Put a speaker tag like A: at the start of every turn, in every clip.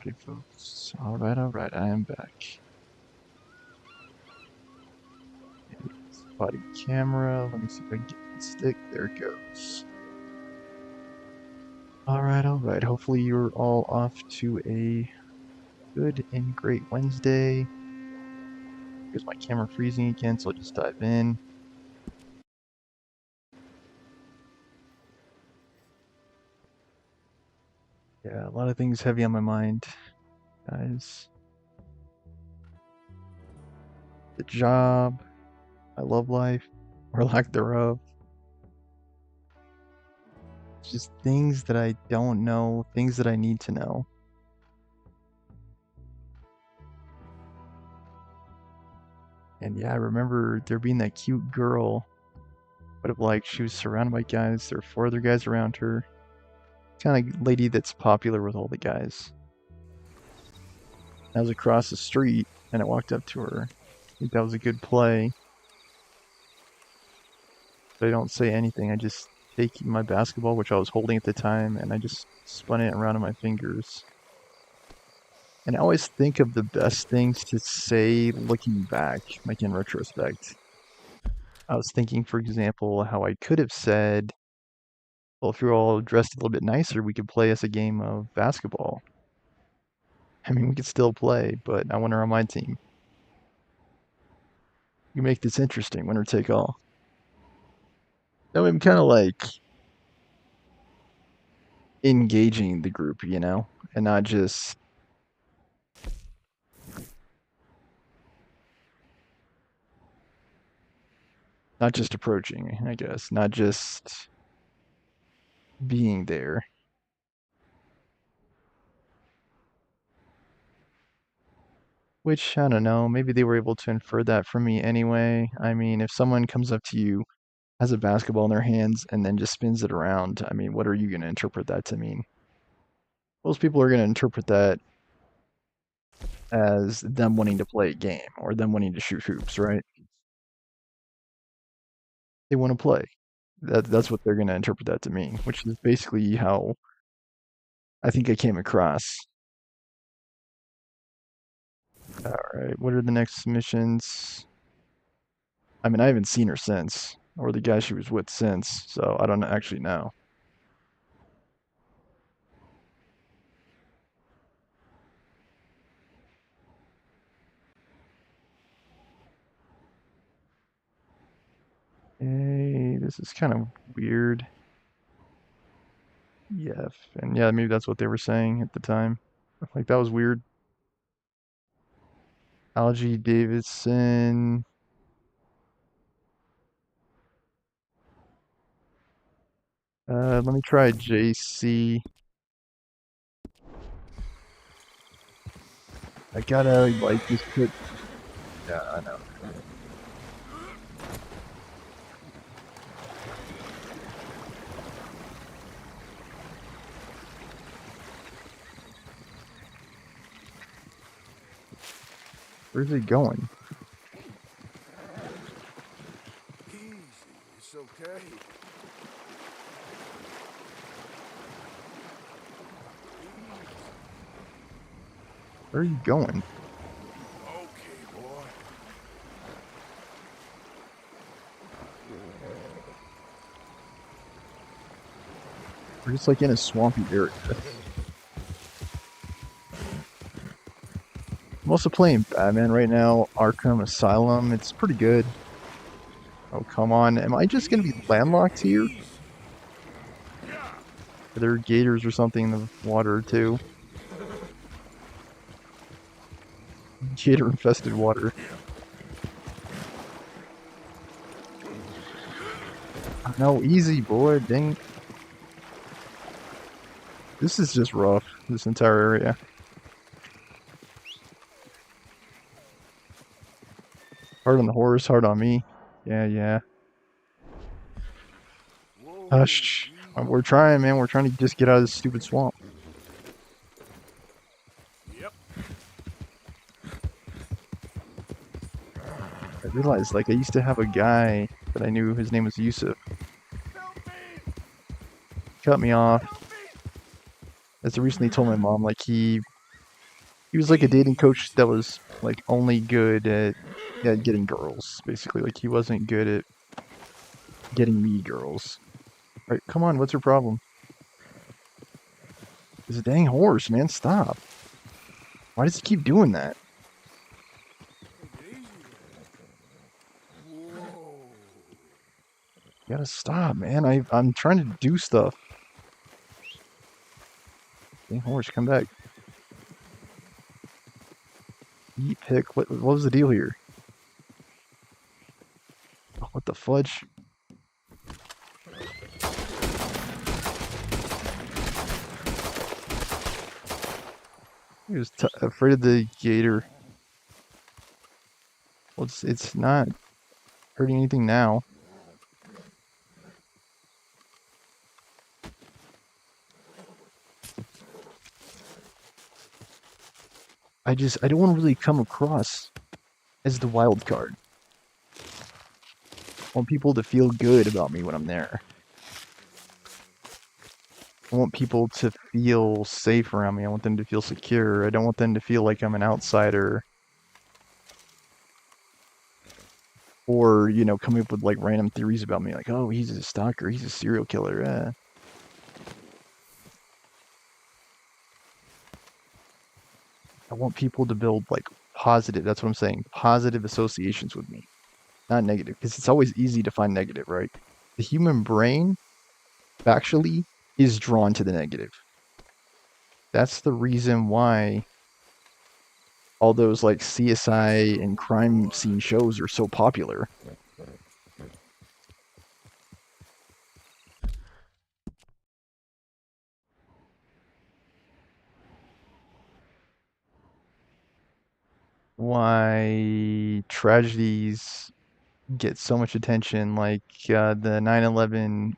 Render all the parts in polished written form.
A: Okay, folks. Alright, I am back. Body camera. Let me see if I can get the stick. There it goes. Alright. Hopefully you're all off to a good and great Wednesday. Here's my camera freezing again, so I'll just dive in. Yeah, a lot of things heavy on my mind, guys. The job, my love life, or lack thereof. Just things that I don't know, things that I need to know. And yeah, I remember there being that cute girl, but like she was surrounded by guys. There were 4 other guys around her. Kind of lady that's popular with all the guys. I was across the street and I walked up to her. I think that was a good play. But I don't say anything. I just take my basketball, which I was holding at the time, and I just spun it around in my fingers. And I always think of the best things to say looking back, like in retrospect. I was thinking, for example, how I could have said, well, if you're all dressed a little bit nicer, we could play us a game of basketball. I mean, we could still play, but I want her on my team. You make this interesting, winner take all. No, I'm kind of like engaging the group, and not just approaching, I guess, not just being there. Which I don't know, maybe they were able to infer that from me anyway. I mean, if someone comes up to you, has a basketball in their hands, and then just spins it around, I mean, what are you going to interpret that to mean? Most people are going to interpret that as them wanting to play a game or them wanting to shoot hoops, right? They want to play. That's what they're going to interpret that to mean, which is basically how I think I came across. All right, what are the next missions? I mean, I haven't seen her since, or the guy she was with since, so I don't actually know. Hey, this is kind of weird. Yeah, and yeah, maybe that's what they were saying at the time. Like, that was weird. Algie Davidson. Let me try JC. I gotta, like, just put. Yeah, I know. Where's he going?
B: Easy, it's okay.
A: Where are you going?
B: Okay, boy.
A: We're just, like, in a swampy area. I'm also playing Batman right now, Arkham Asylum. It's pretty good. Oh, come on. Am I just gonna be landlocked here? Are there gators or something in the water, too? Gator-infested water. No, easy, boy. Dang. This is just rough, this entire area. Hard on the horse, hard on me. Yeah.
B: Whoa,
A: Hush. We're trying, man. We're trying to just get out of this stupid swamp.
B: Yep.
A: I realized, like, I used to have a guy that I knew, his name was Yusuf.
B: Help me!
A: Cut me off.
B: Help me!
A: As I recently told my mom, like, he He was like a dating coach that was like only good at getting girls, basically. Like he wasn't good at getting me girls. All right, come on, what's your problem? It's a dang horse, man. Stop. Why does he keep doing that?
B: Take it easy there. Whoa.
A: You gotta stop, man. I'm trying to do stuff. Dang horse, come back. Eat pick. What was the deal here? Oh, what the fudge? He was afraid of the gator. Well, it's not hurting anything now. I don't want to really come across as the wild card. I want people to feel good about me when I'm there. I want people to feel safe around me. I want them to feel secure. I don't want them to feel like I'm an outsider. Or, you know, coming up with like random theories about me, like, oh, he's a stalker, he's a serial killer. I want people to build like positive, that's what I'm saying, positive associations with me, not negative, because it's always easy to find negative, right? The human brain, factually, is drawn to the negative. That's the reason why all those like CSI and crime scene shows are so popular. Why tragedies get so much attention, like the 9/11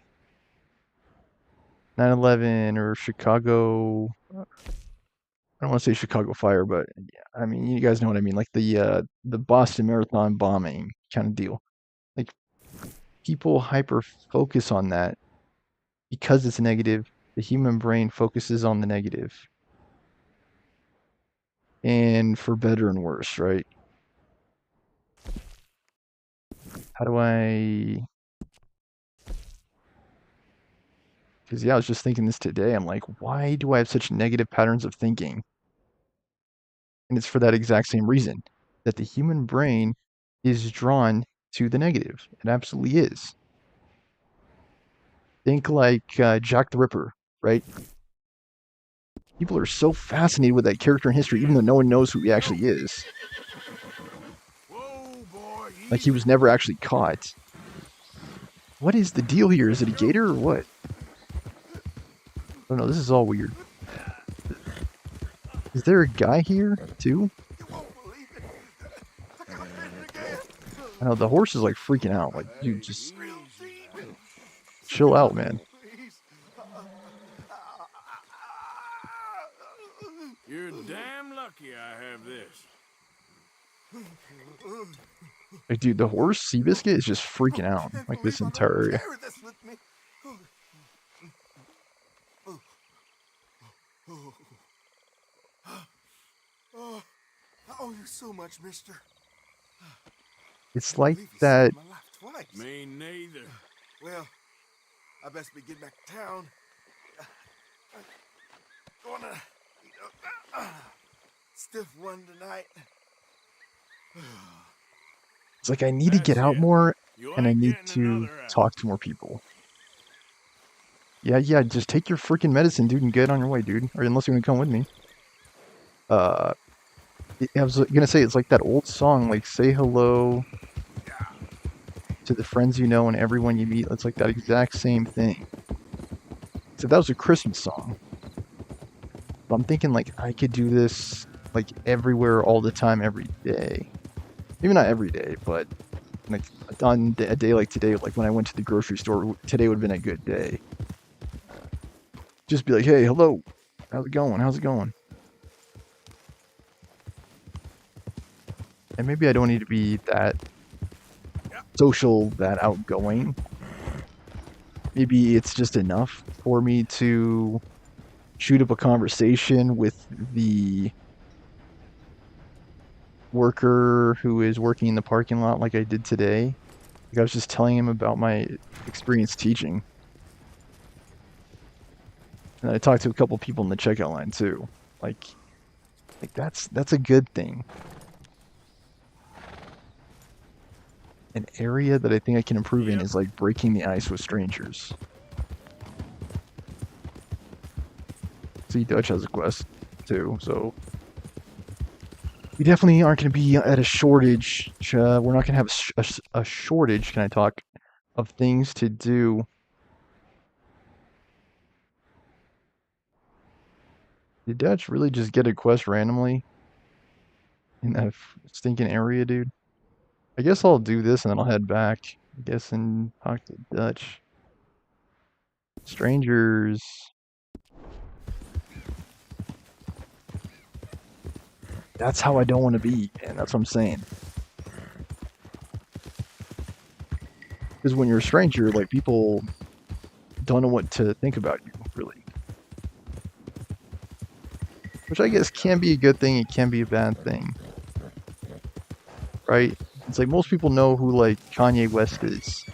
A: or Chicago. I don't want to say Chicago fire, but yeah, I mean you guys know what I mean, like the Boston Marathon bombing kind of deal. Like people hyper focus on that because it's negative. The human brain focuses on the negative, and for better and worse, right? How do I? Because yeah, I was just thinking this today. I'm like, why do I have such negative patterns of thinking? And it's for that exact same reason that the human brain is drawn to the negative. It absolutely is. Think like Jack the Ripper, right? People are so fascinated with that character in history, even though no one knows who he actually is.
B: Whoa, boy.
A: Like he was never actually caught. What is the deal here? Is it a gator or what? Oh no, this is all weird. Is there a guy here too?
B: You won't believe it. I got it again.
A: I know the horse is like freaking out. Like, dude, just
B: Real demon.
A: chill out, man.
B: Please. You're damn lucky I have this.
A: Like, dude, the horse Seabiscuit is just freaking out.
B: Can't
A: Like this
B: believe I
A: entire
B: let him
A: area.
B: carry this with me. Oh, I owe you so much, mister.
A: It's like
B: Believe you
A: that.
B: saved my life twice. Me neither. Well, I best be getting back to town. Gonna stiff run tonight.
A: It's like I need to get
B: That's
A: out
B: it.
A: more,
B: You
A: and I
B: ain't
A: need
B: getting
A: to
B: another out.
A: talk to more people. Yeah, just take your freaking medicine, dude, and get on your way, dude. Or unless you're gonna come with me. Uh, I was gonna say it's like that old song, like say hello to the friends you know and everyone you meet. It's like that exact same thing. So that was a Christmas song. But I'm thinking like I could do this like everywhere, all the time, every day. Maybe not every day, but like on a day like today, like when I went to the grocery store, today would have been a good day. Just be like, hey, hello, how's it going? How's it going? And maybe I don't need to be that social, that outgoing. Maybe it's just enough for me to shoot up a conversation with the worker who is working in the parking lot like I did today. Like I was just telling him about my experience teaching. And I talked to a couple people in the checkout line too. Like that's a good thing. An area that I think I can improve in
B: Yep.
A: is like breaking the ice with strangers. See, Dutch has a quest too, so we definitely aren't going to be at a shortage. We're not going to have a shortage, can I talk, of things to do. Did Dutch really just get a quest randomly in that stinking area, dude? I guess I'll do this and then I'll head back. I guess and talk to Dutch. Strangers. That's how I don't want to be, and that's what I'm saying. Because when you're a stranger, like people don't know what to think about you, really. Which I guess can be a good thing, it can be a bad thing. Right? It's like most people know who like Kanye West is.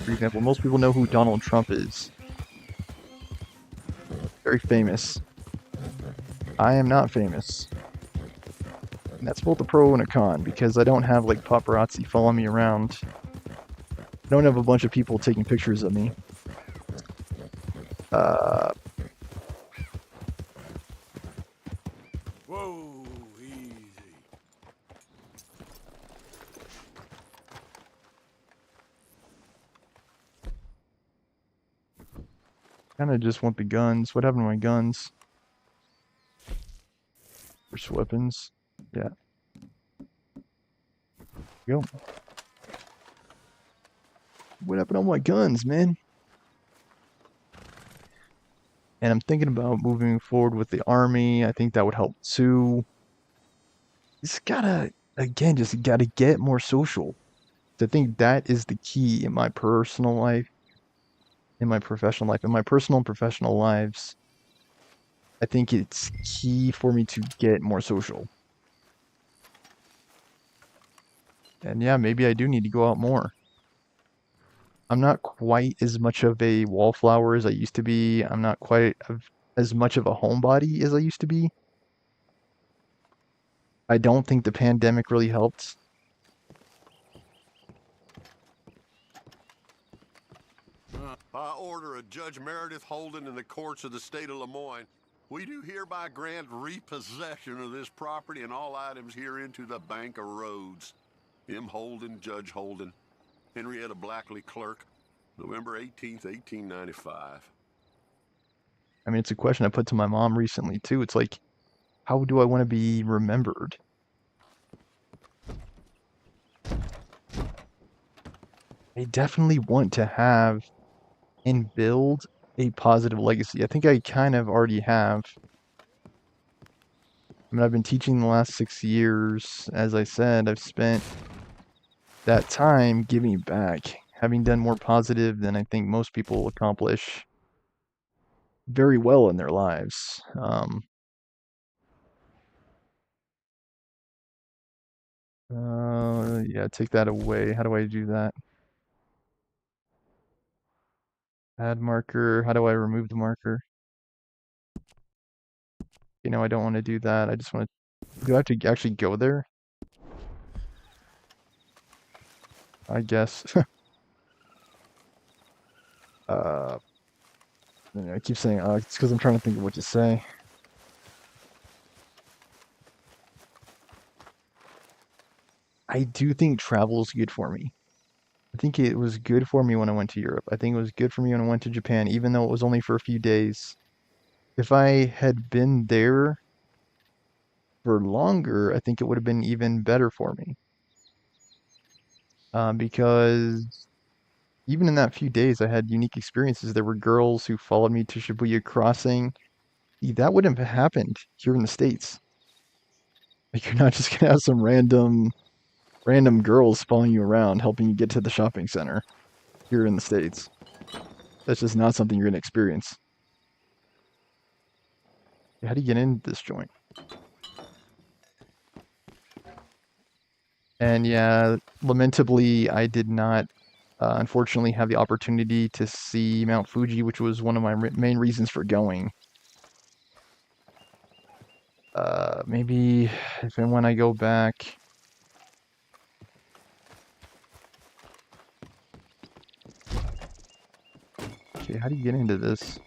A: For example, most people know who Donald Trump is. Very famous. I am not famous. And that's both a pro and a con, because I don't have like paparazzi following me around. I don't have a bunch of people taking pictures of me.
B: Whoa, easy.
A: Kind of just want the guns. What happened to my guns? First weapons. Yeah. Go. What happened to all my guns, man? And I'm thinking about moving forward with the army. I think that would help too. Just gotta, again, just gotta get more social. I think that is the key in my personal life, in my professional life, in my personal and professional lives. I think it's key for me to get more social. And yeah, maybe I do need to go out more. I'm not quite as much of a wallflower as I used to be. I'm not quite as much of a homebody as I used to be. I don't think the pandemic really helped.
C: By order of Judge Meredith Holden in the courts of the state of Lemoyne, we do hereby grant repossession of this property and all items herein to the Bank of Rhodes. M. Holden, Judge Holden, Henrietta Blackley, Clerk, November 18th, 1895.
A: I mean, it's a question I put to my mom recently too. It's like, how do I want to be remembered? I definitely want to have and build a positive legacy. I think I kind of already have. I mean, I've been teaching the last 6 years. As I said, I've spent that time giving back, having done more positive than I think most people accomplish very well in their lives. Yeah, take that away. How do I do that? Add marker. How do I remove the marker? You know, I don't want to do that. I just want to. Do I have to actually go there? I guess. uh, I keep saying it's because I'm trying to think of what to say. I do think travel is good for me. I think it was good for me when I went to Europe. I think it was good for me when I went to Japan, even though it was only for a few days. If I had been there for longer, I think it would have been even better for me. Because even in that few days, I had unique experiences. There were girls who followed me to Shibuya Crossing. That wouldn't have happened here in the States. Like you're not just gonna have some random girls following you around, helping you get to the shopping center here in the States. That's just not something you're gonna experience. How do you get into this joint? And yeah, lamentably, I did not, unfortunately, have the opportunity to see Mount Fuji, which was one of my main reasons for going. Maybe if and when I go back. Okay, how do you get into this?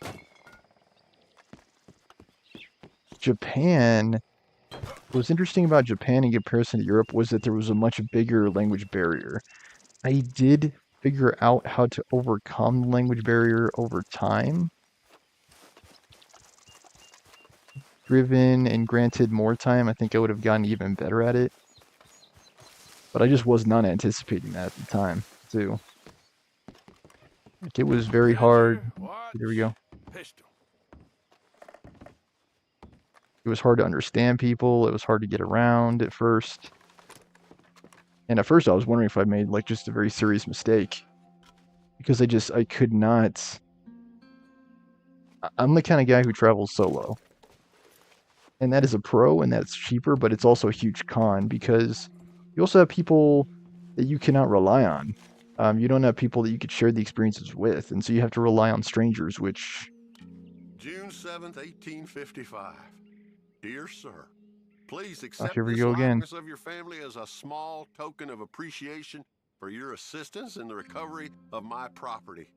A: Japan. What was interesting about Japan in comparison to Europe was that there was a much bigger language barrier. I did figure out how to overcome the language barrier over time. Driven and granted more time, I think I would have gotten even better at it. But I just was not anticipating that at the time, too. Like, it was very hard. There we go.
B: Pistol.
A: It was hard to understand people. It was hard to get around at first. And at first I was wondering if I made like just a very serious mistake. Because I could not. I'm the kind of guy who travels solo. And that is a pro and that's cheaper, but it's also a huge con because you also have people that you cannot rely on. You don't have people that you could share the experiences with, and so you have to rely on strangers, which...
C: June 7th, 1855. Dear sir, please
A: Oh,
C: accept
A: here we
C: this
A: go again.
C: likeness of your family as a small token of appreciation for your assistance in the recovery of my property.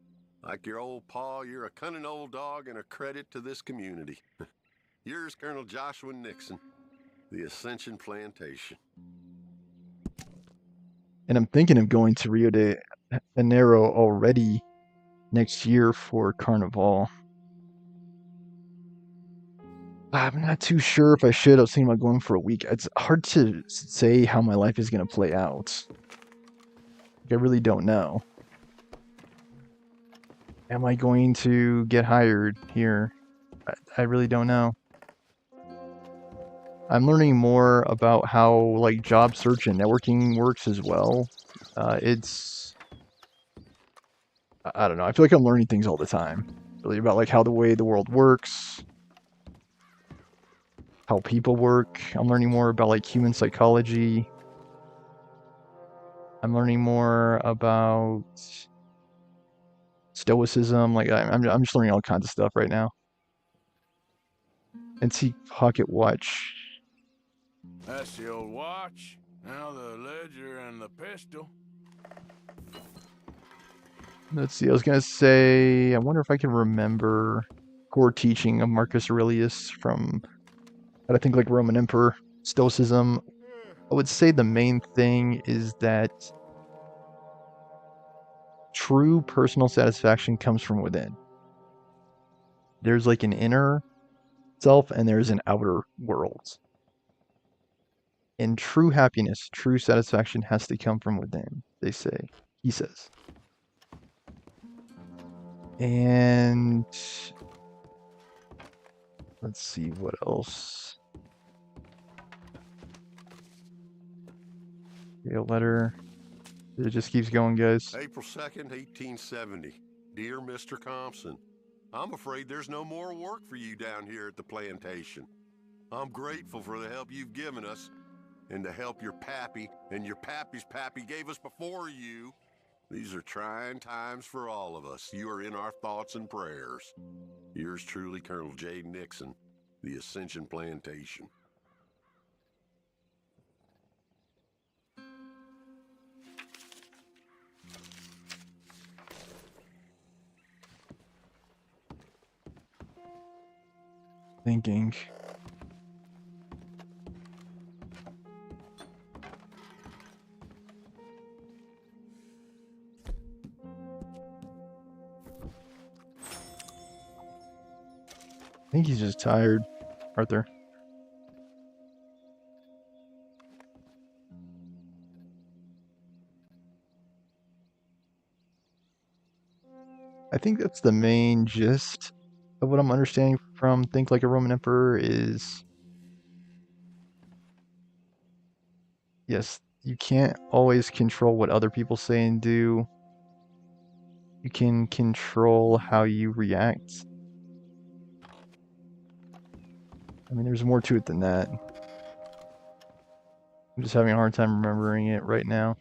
C: Like your old pa, you're a cunning old dog and a credit to this community. Yours, Colonel Joshua Nixon, the Ascension Plantation.
A: And I'm thinking of going to Rio de Janeiro already next year for Carnival. I'm not too sure if I should. I was thinking about going for a week. It's hard to say how my life is going to play out. I really don't know. Am I going to get hired here? I really don't know. I'm learning more about how like job search and networking works as well. I don't know. I feel like I'm learning things all the time. Really about like how the way the world works, how people work. I'm learning more about like human psychology. I'm learning more about stoicism. Like I'm just learning all kinds of stuff right now. Antique pocket watch.
B: That's the old watch. Now the ledger and the pistol.
A: Let's see. I was gonna say. I wonder if I can remember core teaching of Marcus Aurelius from, I think, like Roman Emperor Stoicism. I would say the main thing is that true personal satisfaction comes from within. There's like an inner self and there's an outer world. And true happiness, true satisfaction has to come from within, they say. He says. And let's see what else. A letter. It just keeps going, guys.
C: April 2nd, 1870. Dear Mr. Thompson, I'm afraid there's no more work for you down here at the plantation. I'm grateful for the help you've given us and the help your pappy and your pappy's pappy gave us before you. These are trying times for all of us. You are in our thoughts and prayers. Yours truly, Colonel J. Nixon, the Ascension Plantation.
A: Thinking. I think he's just tired, Arthur. I think that's the main gist of what I'm understanding from Think Like a Roman Emperor is, yes, you can't always control what other people say and do. You can control how you react. I mean, there's more to it than that. I'm just having a hard time remembering it right now.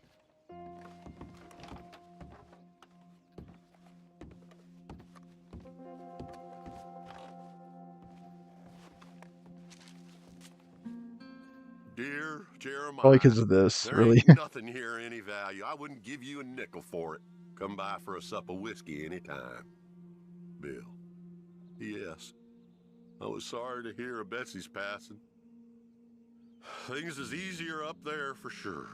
C: Dear Jeremiah,
A: Probably because of this,
C: there
A: really.
C: ain't nothing here of any value. I wouldn't give you a nickel for it. Come by for a sup of whiskey anytime. Bill. P.S. I was sorry to hear of Betsy's passing. Things is easier up there for sure.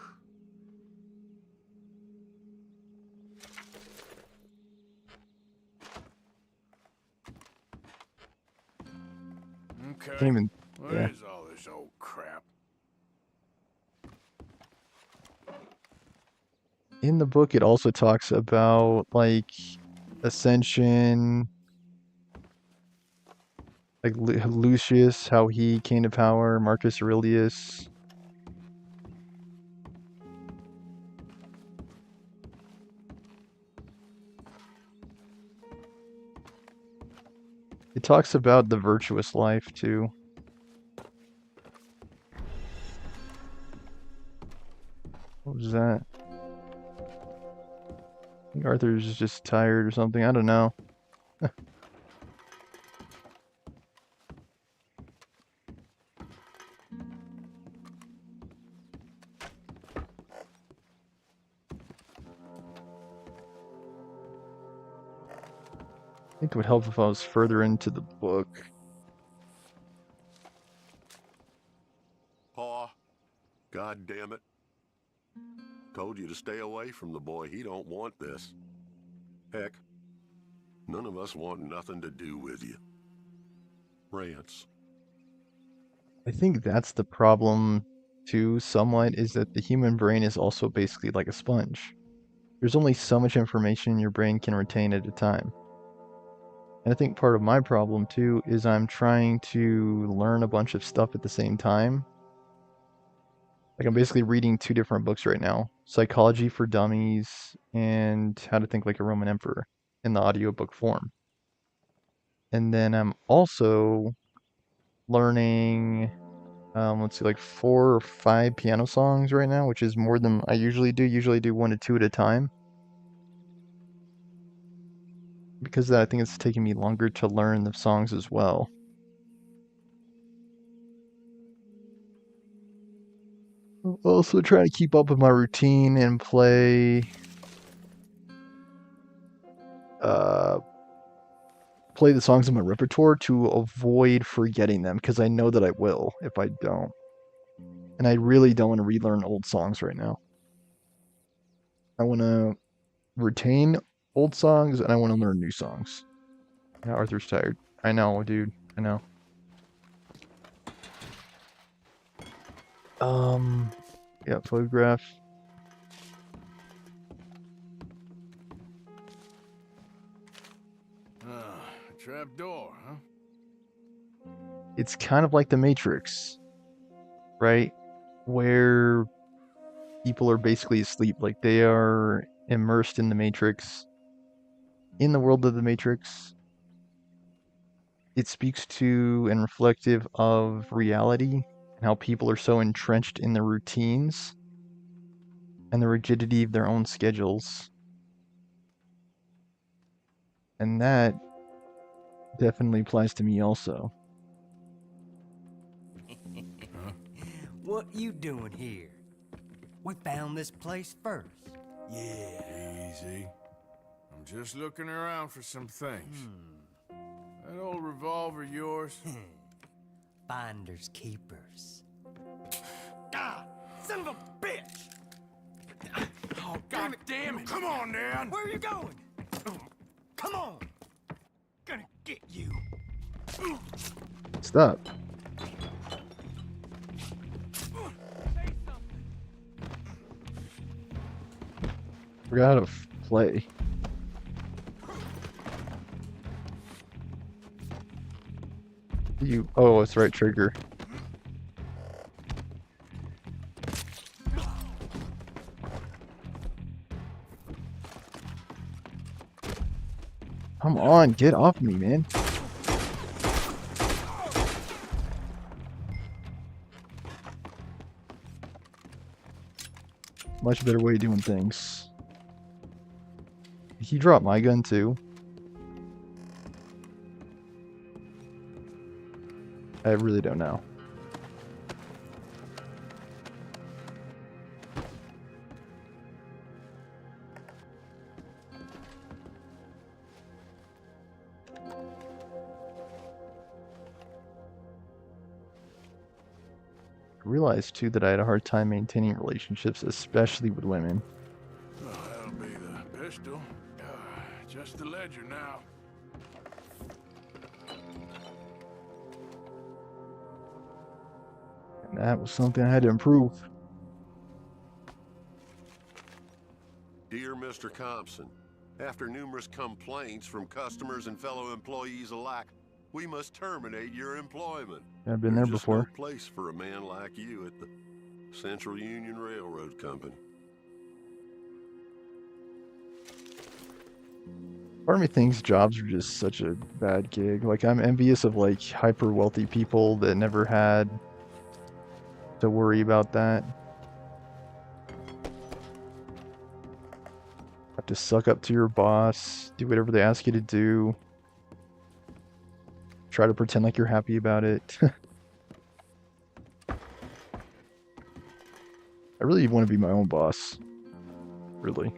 A: Can't
B: Okay.
A: even.
B: What
A: Yeah.
B: is all this old crap?
A: In the book, it also talks about like ascension, like Lucius, how he came to power, Marcus Aurelius. It talks about the virtuous life too. What was that? I think Arthur's just tired or something. I don't know. I think it would help if I was further into the book.
C: Pa, God damn it. Told you to stay away from the boy. He don't want this. Heck, none of us want nothing to do with you. Rance.
A: I think that's the problem too, somewhat, is that the human brain is also basically like a sponge. There's only so much information your brain can retain at a time. And I think part of my problem too is I'm trying to learn a bunch of stuff at the same time. Like I'm basically reading two different books right now. Psychology for Dummies and How to Think Like a Roman Emperor in the audiobook form. And then I'm also learning let's see, like 4 or 5 piano songs right now, which is more than I usually do. Usually do 1 to 2 at a time. Because of that, I think it's taking me longer to learn the songs as well. I'm also trying to keep up with my routine and play the songs in my repertoire to avoid forgetting them, because I know that I will if I don't. And I really don't want to relearn old songs right now. I want to retain old songs and I want to learn new songs. Yeah, Arthur's tired. I know, dude. I know. Yeah, photograph.
B: Trap door, huh?
A: It's kind of like the Matrix, right? Where people are basically asleep, like they are immersed in the Matrix, in the world of the Matrix. It speaks to and reflective of reality and how people are so entrenched in their routines and the rigidity of their own schedules. And that definitely applies to me also.
D: What you doing here? We found this place first.
B: Yeah. Easy. I'm just looking around for some things. That old revolver of yours?
D: Finders keepers. Ah, son of a bitch!
B: Oh, God damn it! Come on, Dan!
D: Where are you going? Come on! Gonna get you.
A: Stop. Forgot how to play. Oh, it's right trigger. Come on, get off me, man. Much better way of doing things. He dropped my gun too. I really don't know. I realized too that I had a hard time maintaining relationships, especially with women.
B: Oh, that'll be the pistol. Just the ledger now.
A: And that was something I had to improve.
C: Dear Mr. Compson, after numerous complaints from customers and fellow employees alike, we must terminate your employment.
A: I've been there
C: There's just
A: before.
C: no place for a man like you at the Central Union Railroad Company.
A: Part of me thinks jobs are just such a bad gig. Like, I'm envious of like hyper wealthy people that never had to worry about that. Have to suck up to your boss, do whatever they ask you to do. Try to pretend like you're happy about it. I really want to be my own boss. Really.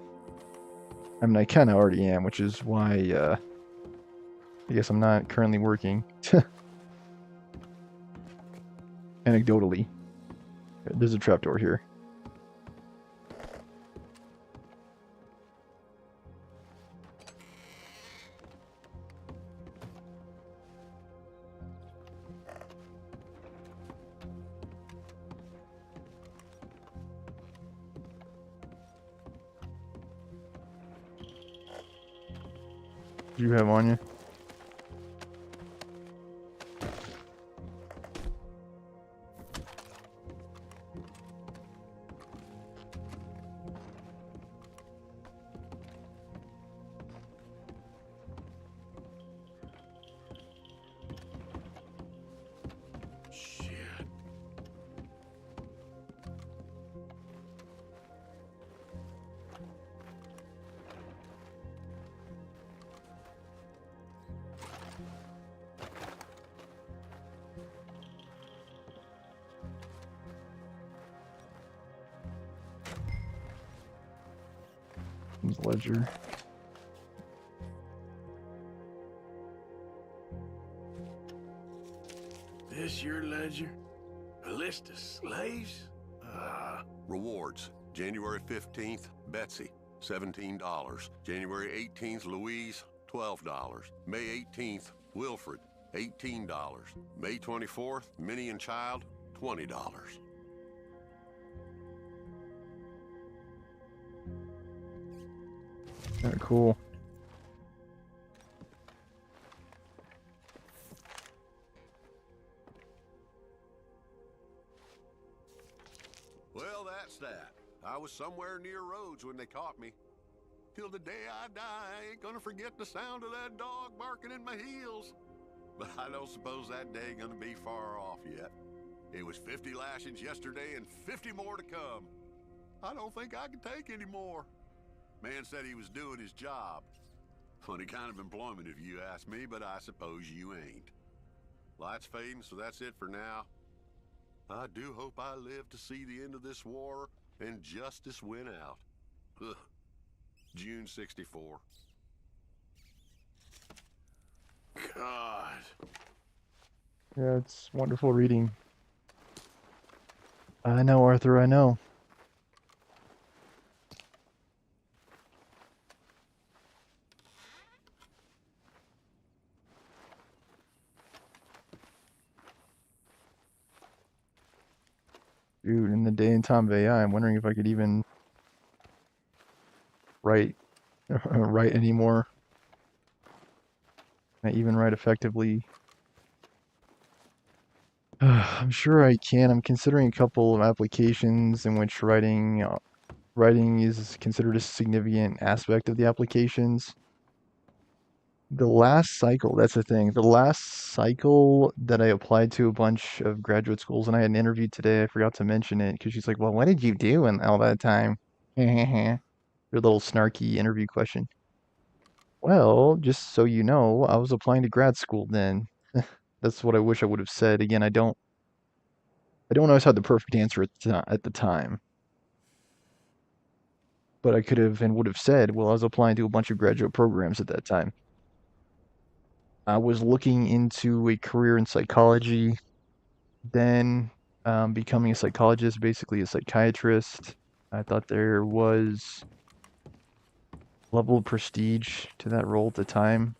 A: I mean, I kind of already am, which is why, I guess I'm not currently working. Anecdotally. There's a trapdoor here. Do you have on you?
B: Shit.
A: Ledger.
B: This your ledger? A list of slaves?
C: Rewards. January 15th, Betsy, $17. January 18th, Louise, $12. May 18th, Wilfred, $18. May 24th, Minnie and Child, $20.
A: Kinda cool.
C: Well, that's that. I was somewhere near Rhodes when they caught me. Till the day I die, I ain't gonna forget the sound of that dog barking in my heels. But I don't suppose that day gonna be far off yet. It was 50 lashings yesterday and 50 more to come. I don't think I can take any more. Man said he was doing his job. Funny kind of employment if you ask me, but I suppose you ain't. Light's fading, so that's it for now. I do hope I live to see the end of this war and justice win out. Ugh. June 64.
B: God.
A: Yeah, it's wonderful reading. I know, Arthur, I know. Dude, in the day and time of AI, I'm wondering if I could even write write anymore. Can I even write effectively? I'm sure I can. I'm considering a couple of applications in which writing is considered a significant aspect of the applications. The last cycle, that's the thing. The last cycle that I applied to a bunch of graduate schools, and I had an interview today, I forgot to mention it because she's like, "Well, what did you do in all that time?" Your little snarky interview question. Well, just so you know, I was applying to grad school then. That's what I wish I would have said. Again, I don't always have the perfect answer at the time. But I could have and would have said, well, I was applying to a bunch of graduate programs at that time. I was looking into a career in psychology, then becoming a psychologist, basically a psychiatrist. I thought there was level of prestige to that role at the time.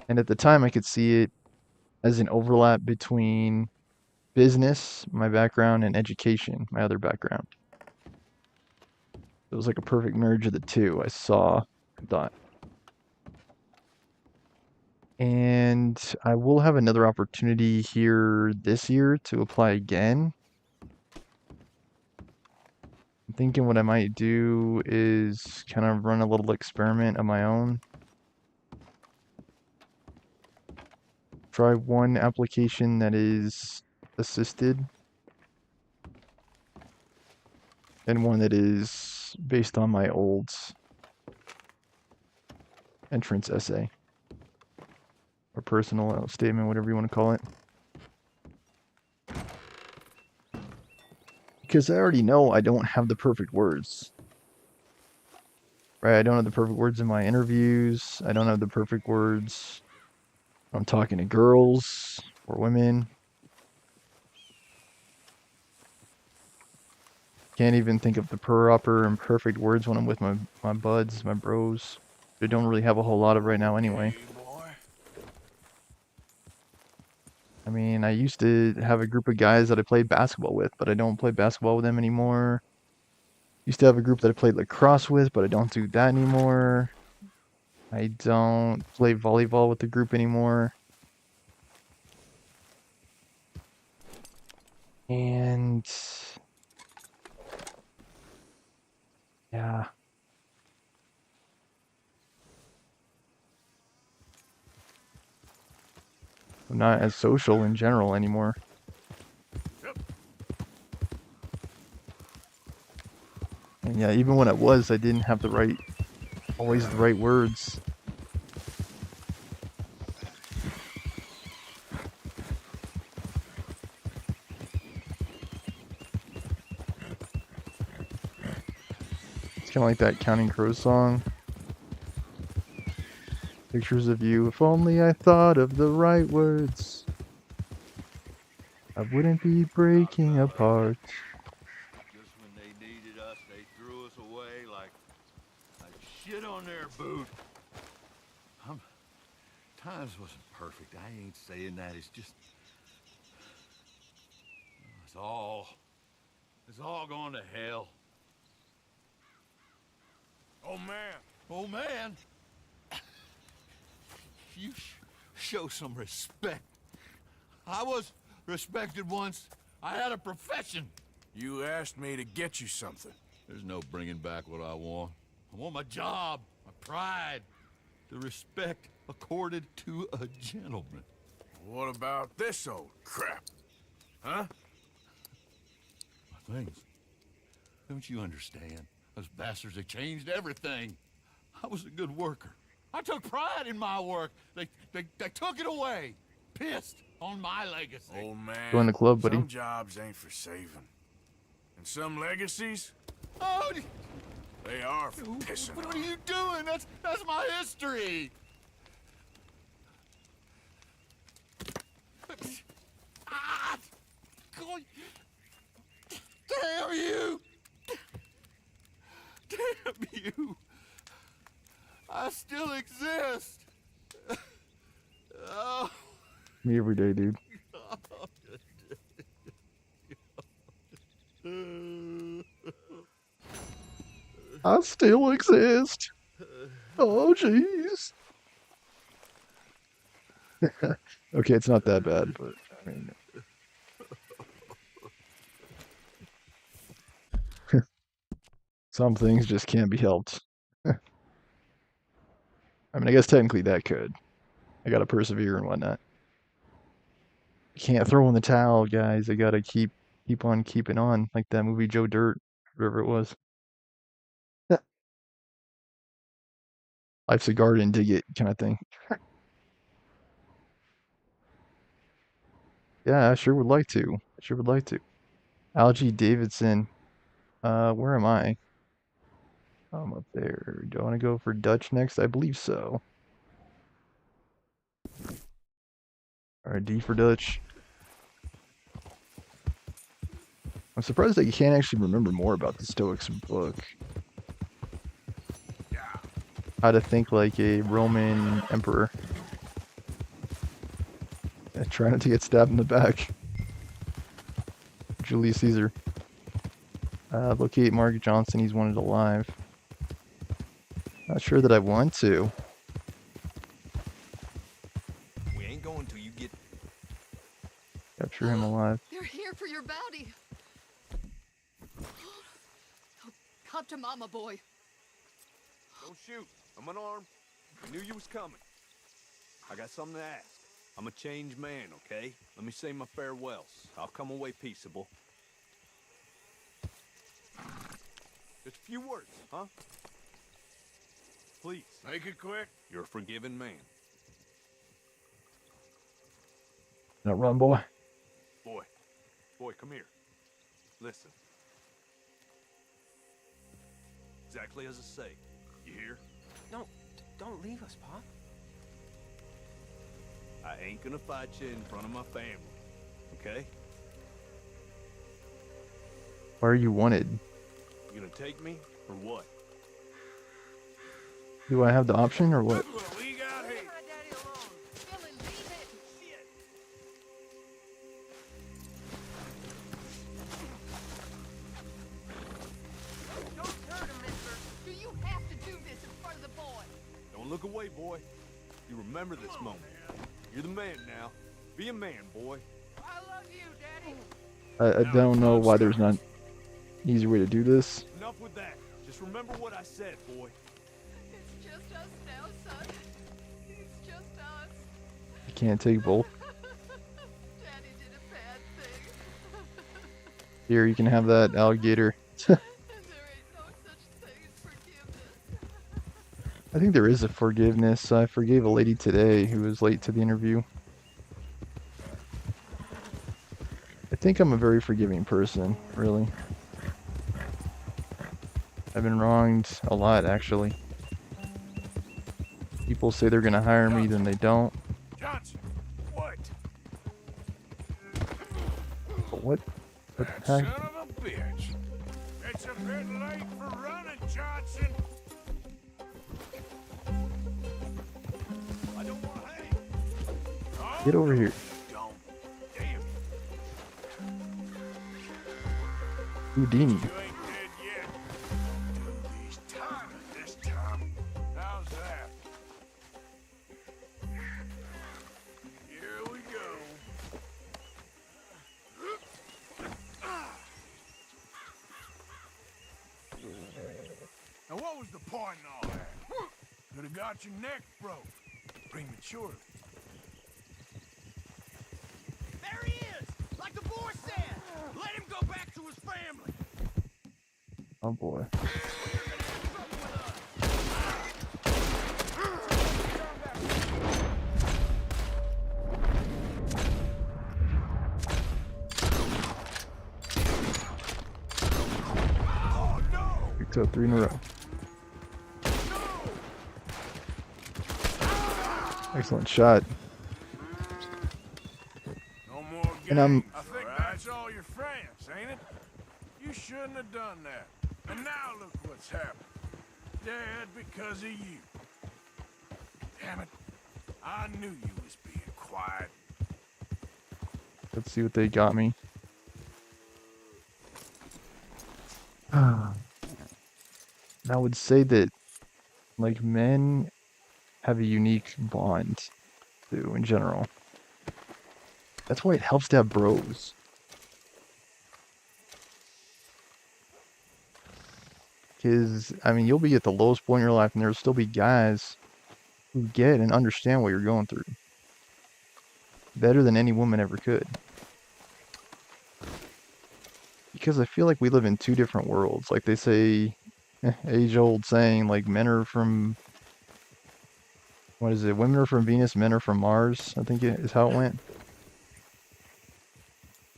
A: And at the time, I could see it as an overlap between business, my background, and education, my other background. It was like a perfect marriage of the two, I saw, I thought. And I will have another opportunity here this year to apply again. I'm thinking what I might do is kind of run a little experiment of my own. Try one application that is assisted and one that is based on my old entrance essay or personal statement, whatever you want to call it. Because I already know I don't have the perfect words. Right? I don't have the perfect words in my interviews. I don't have the perfect words when I'm talking to girls or women. Can't even think of the proper and perfect words when I'm with my buds, my bros. I don't really have a whole lot of right now anyway.
B: Hey, boy.
A: I mean, I used to have a group of guys that I played basketball with, but I don't play basketball with them anymore. Used to have a group that I played lacrosse with, but I don't do that anymore. I don't play volleyball with the group anymore. And yeah. I'm not as social in general anymore. And yeah, even when I was, I didn't have always the right words. It's kind of like that Counting Crows song. Pictures of you, if only I thought of the right words, I wouldn't be breaking apart.
C: Just when they needed us, they threw us away like shit on their boot. Times wasn't perfect. I ain't saying that. It's just... It's all going to hell.
B: Oh, man.
C: Oh, man. You show some respect. I was respected once. I had a profession.
B: You asked me to get you something.
C: There's no bringing back what I want. I want my job, my pride, the respect accorded to a gentleman.
B: What about this old crap? Huh?
C: My things. Don't you understand? Those bastards, they changed everything. I was a good worker. I took pride in my work. They took it away. Pissed on my legacy.
B: Old man.
A: Join the club, buddy.
B: Some jobs ain't for saving. And some legacies,
C: Oh,
B: they are for pissing
C: what
B: on.
C: are you doing? That's my history. Ah! God. Damn you! Damn you! I still exist. Oh.
A: Me every day, dude. I still exist. Oh, jeez. Okay, it's not that bad, but I mean, some things just can't be helped. I mean, I guess technically that could. I gotta persevere and whatnot. Can't throw in the towel, guys. I gotta keep on keeping on, like that movie Joe Dirt, whatever it was. Life's a garden, dig it kind of thing. Yeah, I sure would like to. I sure would like to. Algie Davidson. Where am I? I'm up there. Do I want to go for Dutch next? I believe so. Alright, D for Dutch. I'm surprised that you can't actually remember more about the Stoics book. How to think like a Roman emperor. Yeah, try not to get stabbed in the back. Julius Caesar. Locate Mark Johnson, he's wanted alive. Not sure that I want to.
E: We ain't going till you get.
A: Capture him alive.
F: They're here for your bounty. Oh, come to Mama, boy.
E: Don't shoot. I'm unarmed. I knew you was coming. I got something to ask. I'm a changed man, okay? Let me say my farewells. I'll come away peaceable. Just a few words, huh? Please.
B: Make it quick.
E: You're a forgiving man.
A: Now run, boy.
E: Boy, come here. Listen. Exactly as I say. You hear?
G: No, don't leave us, Pop.
E: I ain't gonna fight you in front of my family, okay?
A: Why are you wanted?
E: You gonna take me, or what?
A: Do I have the option or what?
B: Look what we got here.
F: My daddy alone. Billy, leave it.
E: Shit!
F: Don't hurt him, mister. Do you have to do this in front of the boy?
E: Don't look away, boy. You remember this moment. You're the man now. Be a man, boy.
F: I love you, Daddy.
A: I don't know why there's not an easier way to do this.
E: Enough with that. Just remember what I said, boy.
F: It's just us now, son. It's just us.
A: You can't take both.
F: Daddy did a bad thing.
A: Here, you can have that alligator.
F: And there ain't no such thing as forgiveness.
A: I think there is a forgiveness. I forgave a lady today who was late to the interview. I think I'm a very forgiving person, really. I've been wronged a lot, actually. People say they're gonna hire me, then they don't.
B: Johnson, what?
A: But what the
B: That
A: heck?
B: son of a bitch. It's a bit late for running, Johnson.
E: I don't want to hang.
B: Oh,
A: Get over here.
B: don't. Damn,
A: Houdini.
B: you ain't dead yet. Do these timing this time. How's that? Here we go. Now what was the point in all that? Could have got your neck broke prematurely.
G: There he is! Like the boy said! Let him go back to his family!
A: Oh boy.
B: Oh no!
A: Picked up 3 in a row. Excellent shot.
B: No more
A: And
B: game. I think that's all your friends, ain't it? You shouldn't have done that. And now look what's happened. Dead because of you. Damn it. I knew you was being quiet.
A: Let's see what they got me. I would say that, like, men have a unique bond, too, in general. That's why it helps to have bros. Because, I mean, you'll be at the lowest point in your life, and there'll still be guys who get and understand what you're going through. Better than any woman ever could. Because I feel like we live in 2 different worlds. Like they say, age-old saying, like, men are from What is it? Women are from Venus, men are from Mars, I think it is how it went.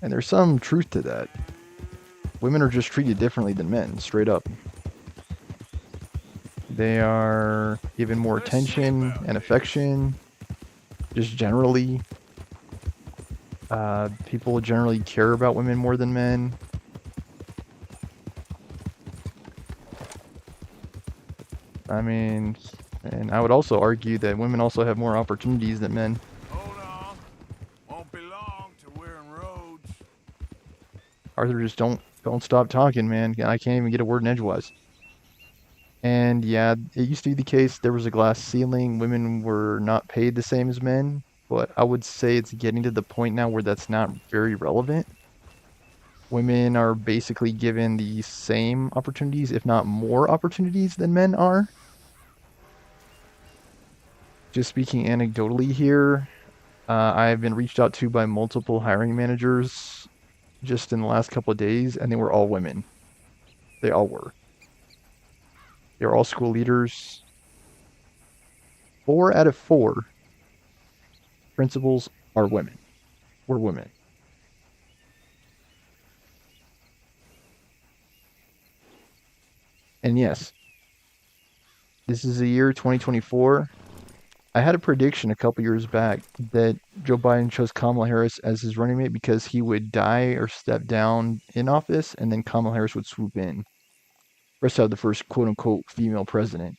A: And there's some truth to that. Women are just treated differently than men, straight up. They are given more
B: Let's see
A: attention
B: about
A: and
B: this.
A: affection, just generally. People generally care about women more than men. I mean, and I would also argue that women also have more opportunities than men.
B: Hold on. Won't be long till we're in Rhodes.
A: Arthur, just don't stop talking, man. I can't even get a word in edgewise. And yeah, it used to be the case there was a glass ceiling. Women were not paid the same as men, but I would say it's getting to the point now where that's not very relevant. Women are basically given the same opportunities, if not more opportunities than men are. Just speaking anecdotally here, I've been reached out to by multiple hiring managers just in the last couple of days, and they were all women. They all were. They were all school leaders. 4 out of 4 principals are women. Were women. And yes, this is the year 2024. I had a prediction a couple years back that Joe Biden chose Kamala Harris as his running mate because he would die or step down in office, and then Kamala Harris would swoop in. For us to have the first quote unquote female president.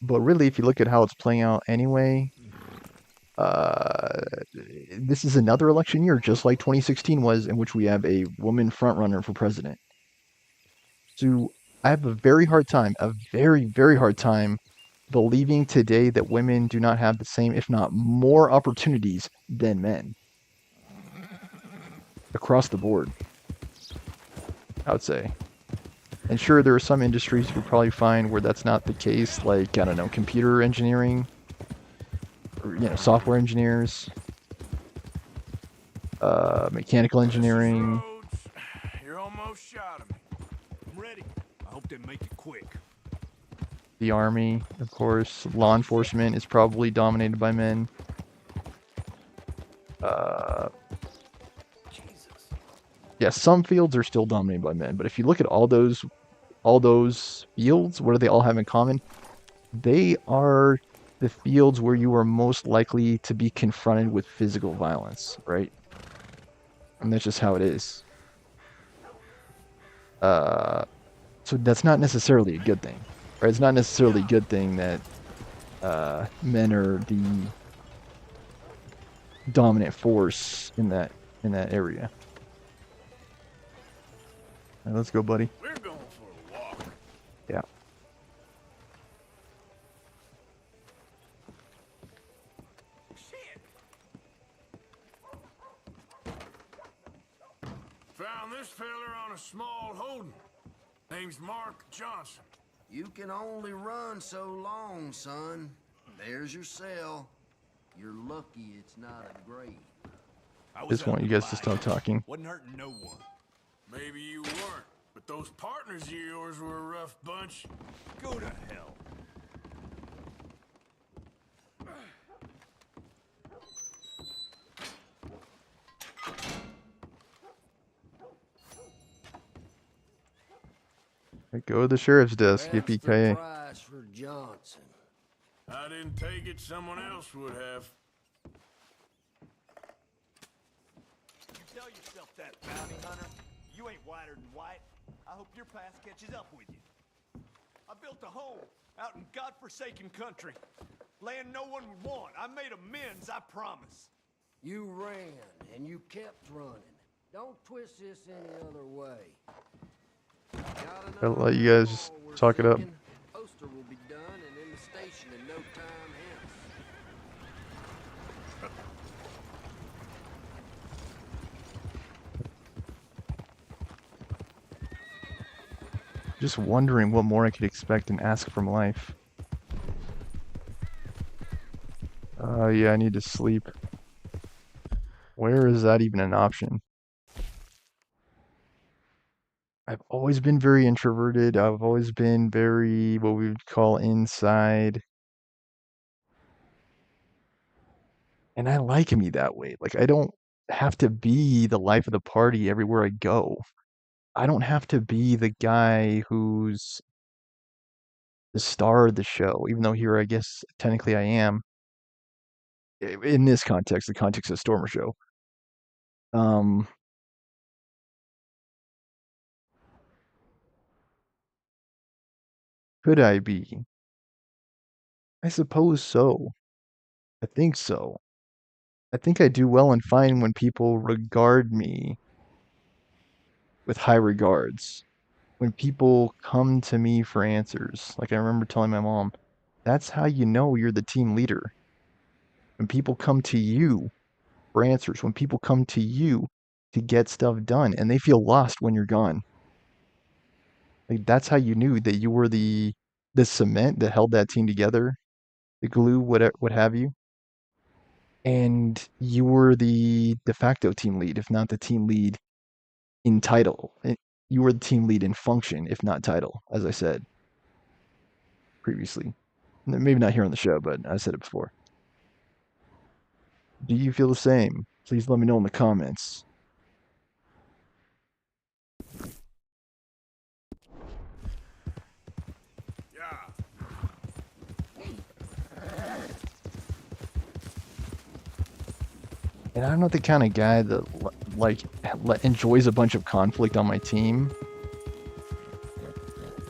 A: But really, if you look at how it's playing out anyway, this is another election year, just like 2016 was, in which we have a woman frontrunner for president. So I have a very hard time, a very, very hard time believing today that women do not have the same, if not more, opportunities than men across the board, I would say. And sure, there are some industries you probably find where that's not the case, like, I don't know, computer engineering, or, software engineers, mechanical engineering.
B: This is Rhodes. You're almost shot of me.
E: I'm ready. I hope they make it quick.
A: The army, of course. Law enforcement is probably dominated by men.
D: Jesus.
A: Yeah, some fields are still dominated by men, but if you look at all those fields, what do they all have in common? They are the fields where you are most likely to be confronted with physical violence, right? And that's just how it is. So that's not necessarily a good thing, right? It's not necessarily a good thing that men are the dominant force in that area. All right, let's go, buddy.
B: We're going for a walk.
A: Yeah.
B: Shit. Found this feller on a small holding. Name's Mark Johnson.
H: You can only run so long, son. There's your cell. You're lucky it's not a grave.
E: I was
A: Just want you guys to stop talking.
E: Wasn't hurting no one.
B: Maybe you weren't, but those partners of yours were a rough bunch.
E: Go to hell.
A: Go to the sheriff's desk,
H: That's the
A: yippee-ki-yay.
H: price for Johnson.
B: I didn't take it, someone else would have.
G: You tell yourself that, bounty hunter. You ain't whiter than white. I hope your past catches up with you. I built a home out in godforsaken country. Land no one would want. I made amends, I promise.
H: You ran, and you kept running. Don't twist this any other way.
A: I'll let you guys talk it up.
H: Poster will be done and in the station in no time hence.
A: Just wondering what more I could expect and ask from life. Yeah, I need to sleep. Where is that even an option? I've always been very introverted. I've always been very, what we would call inside. And I like me that way. Like, I don't have to be the life of the party everywhere I go. I don't have to be the guy who's the star of the show, even though here I guess technically I am. In this context, the context of Stormer Show. Um, could I be? I suppose so. I think so. I think I do well and fine when people regard me with high regards. When people come to me for answers. Like I remember telling my mom, that's how you know you're the team leader. When people come to you for answers, when people come to you to get stuff done and they feel lost when you're gone. Like that's how you knew that you were the cement that held that team together, the glue, what have you. And you were the de facto team lead, if not the team lead in title. You were the team lead in function, if not title, as I said previously. Maybe not here on the show, but I said it before. Do you feel the same? Please let me know in the comments.
B: Yeah.
A: And I'm not the kind of guy that like enjoys a bunch of conflict on my team.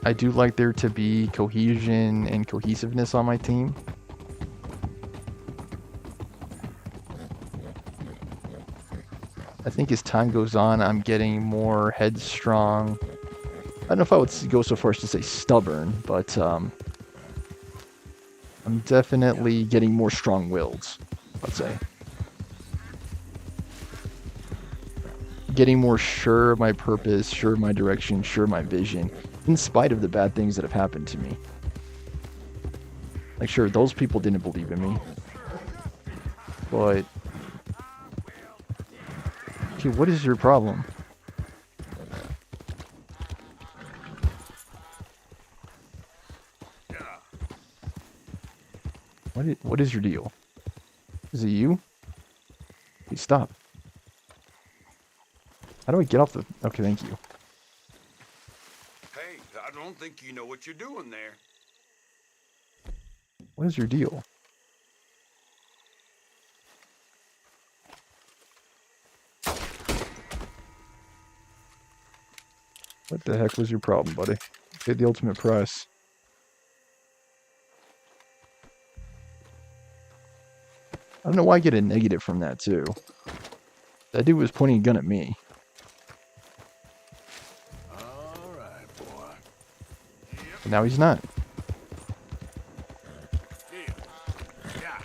A: I do like there to be cohesion and cohesiveness on my team. I think as time goes on, I'm getting more headstrong. I don't know if I would go so far as to say stubborn, but I'm definitely getting more strong-willed, I'd say. Getting more sure of my purpose, sure of my direction, sure of my vision, in spite of the bad things that have happened to me. Like, sure, those people didn't believe in me. But... okay, what is your problem? What is your deal? Is it you? Hey, stop. How do I get off the... okay, thank you.
I: Hey, I don't think you know what you're doing there.
A: What is your deal? What the heck was your problem, buddy? Pay the ultimate price. I don't know why I get a negative from that, too. That dude was pointing a gun at me.
B: All right, boy.
A: But now he's not.
B: Yeah. Yeah.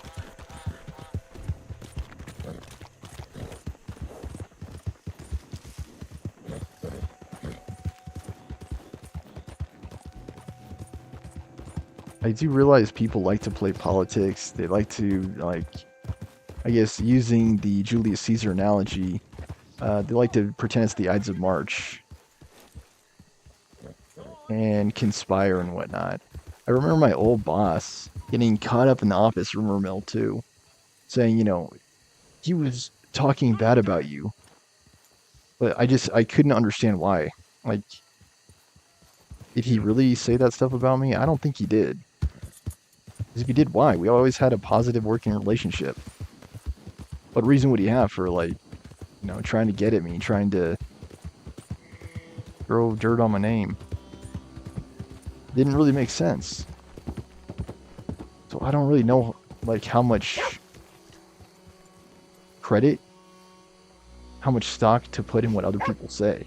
A: I do realize people like to play politics. They like to, like, I guess, using the Julius Caesar analogy, they like to pretend it's the Ides of March and conspire and whatnot. I remember my old boss getting caught up in the office rumor mill too, saying, you know, he was talking bad about you. But I couldn't understand why. Like, did he really say that stuff about me? I don't think he did. Because if he did, why? We always had a positive working relationship. What reason would he have for, like, you know, trying to get at me, trying to throw dirt on my name? Didn't really make sense. So I don't really know, like, how much credit, how much stock to put in what other people say.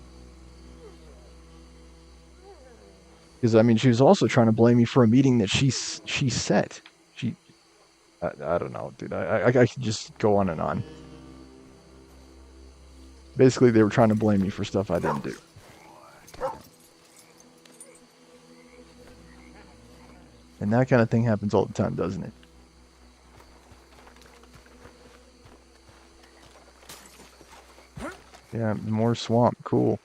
A: Because, I mean, she was also trying to blame me for a meeting that she set. I don't know, dude. I could just go on and on. Basically, they were trying to blame me for stuff I didn't do. And that kind of thing happens all the time, doesn't it? Yeah, more swamp. Cool.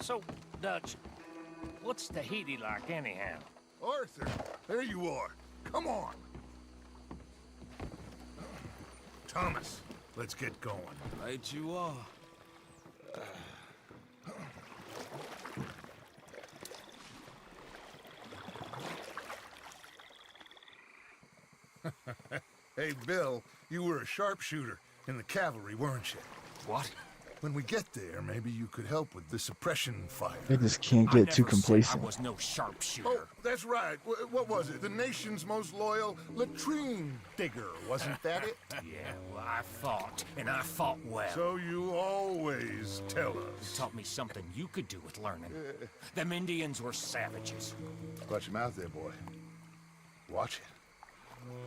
J: So, Dutch, what's Tahiti like anyhow?
B: Arthur, There you are. Come on. Thomas, let's get going.
G: Right you are.
B: Hey, Bill, you were a sharpshooter in the cavalry, weren't you?
G: What?
B: When we get there, maybe you could help with the suppression fire.
A: I just can't get too complacent.
G: I was no sharpshooter.
B: Oh, that's right. What was it? The nation's most loyal latrine digger, wasn't that it?
G: Yeah, well, I fought, and I fought well.
B: So you always tell us.
G: Taught me something you could do with learning. Them Indians were savages.
B: Watch your mouth there, boy. Watch it.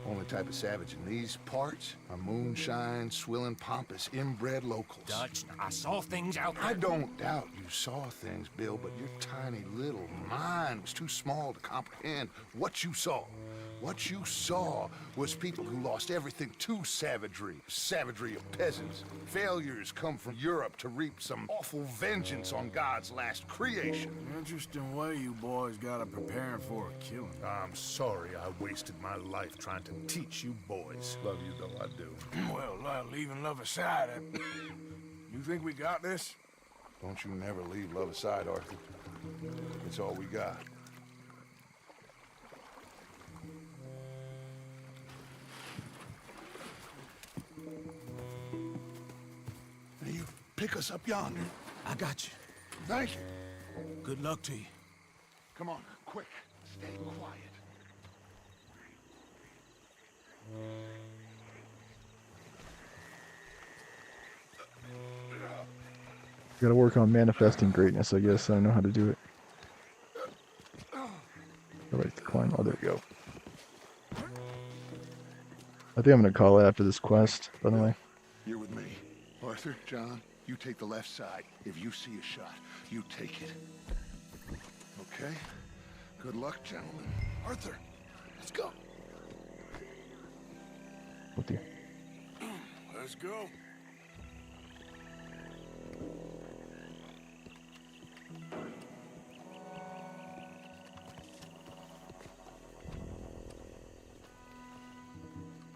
B: Only type of savage in these parts are moonshine, swilling, pompous, inbred locals.
G: Dutch, I saw things out there.
B: I don't doubt you saw things, Bill, but your tiny little mind was too small to comprehend what you saw. What you saw was people who lost everything to savagery. Savagery of peasants. Failures come from Europe to reap some awful vengeance on God's last creation.
J: Interesting way you boys got to preparing for a killing.
B: I'm sorry I wasted my life trying to teach you boys. Love you though I do.
J: Well, leaving love aside, you think we got this?
B: Don't you never leave love aside, Arthur. It's all we got. Now you pick us up yonder.
J: I got you.
B: Thank you.
J: Good luck to you.
B: Come on, quick. Stay quiet.
A: Gotta work on manifesting greatness, I guess. I don't know how to do it. Alright, the climb. Oh, there we go. I think I'm gonna call it after this quest, by the way.
B: You're with me. Arthur, John, you take the left side. If you see a shot, you take it. Okay? Good luck, gentlemen. Arthur, let's go.
A: With you.
J: Let's go.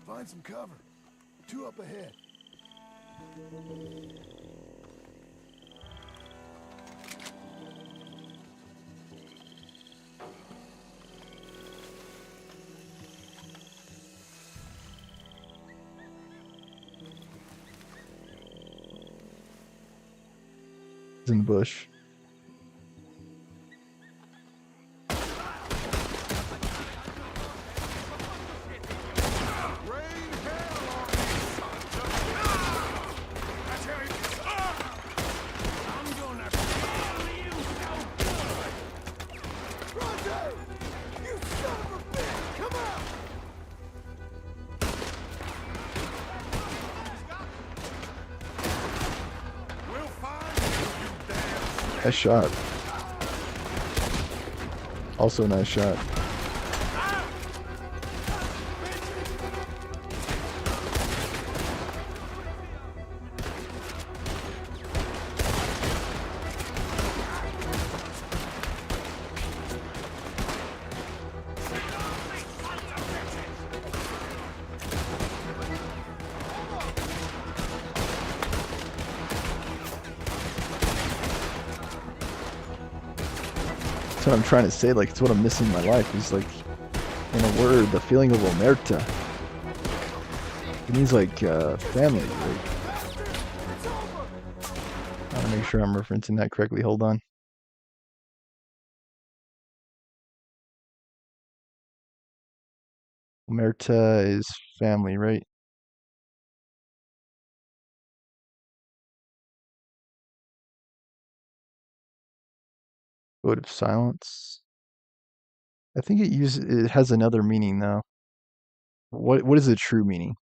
B: Find some cover. 2 up ahead.
A: It's in the bush. Nice shot. Also a nice shot. That's what I'm trying to say, like, it's what I'm missing in my life, is like, in a word, the feeling of omerta. It means like, family, like. I wanna make sure I'm referencing that correctly, hold on. Omerta is family, right? Vote of silence. I think it has another meaning though. What is the true meaning?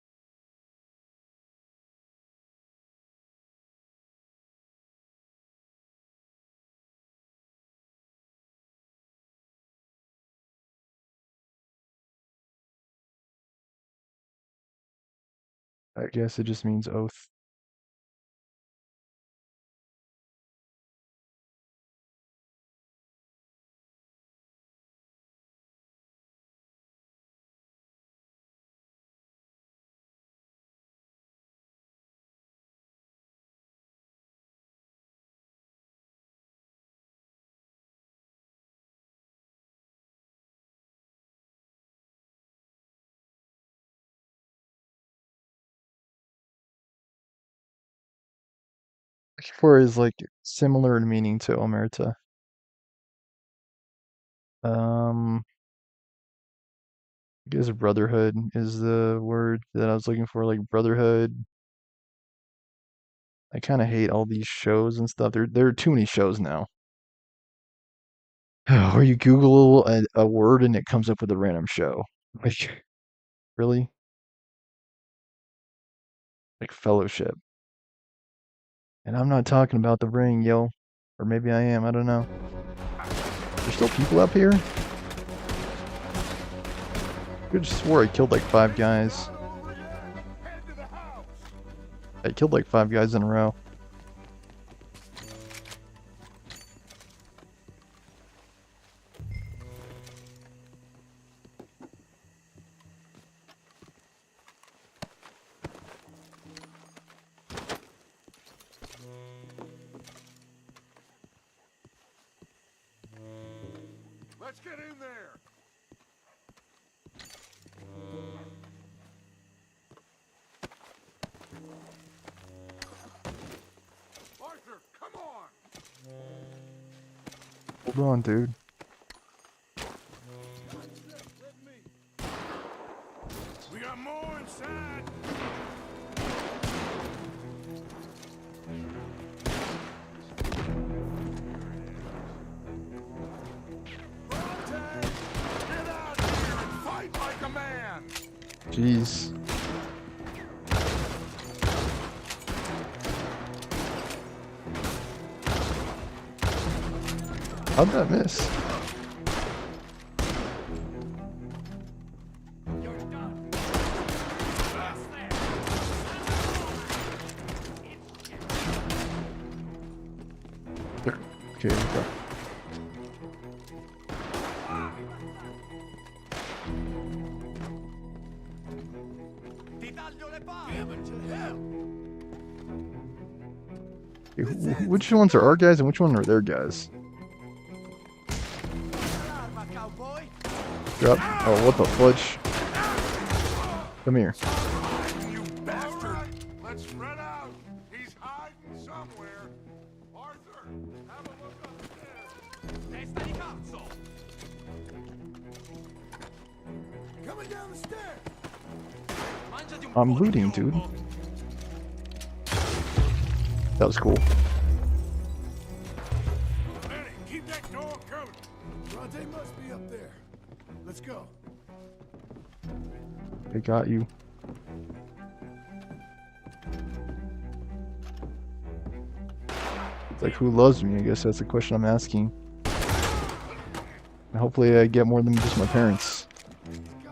A: I guess it just means oath. Looking for is like similar in meaning to Omerta. I guess brotherhood is the word that I was looking for, like brotherhood. I kind of hate all these shows and stuff. There are too many shows now. Or you Google a word and it comes up with a random show. Like, really? Like Fellowship. And I'm not talking about The Ring, yo. Or maybe I am, I don't know. There's still people up here? I could have swore I killed like 5 guys. I killed like 5 guys in a row.
B: Let's get in there. Arthur, come on.
A: Hold on, dude.
B: We got more inside. Get out here and fight like a man.
A: Jeez. How'd that miss? There. Okay, here we go. Okay, which ones are our guys and which ones are their guys? Drop. Oh, what the fudge? Come here.
B: You bastard. Let's spread out. He's hiding somewhere. Arthur, have a look upstairs. Coming down the stairs.
A: I'm looting, dude. That was cool.
B: Benny, keep that door covered. Bronte must be up there. Let's go.
A: They got you. It's like, who loves me? I guess that's the question I'm asking. And hopefully I get more than just my parents. I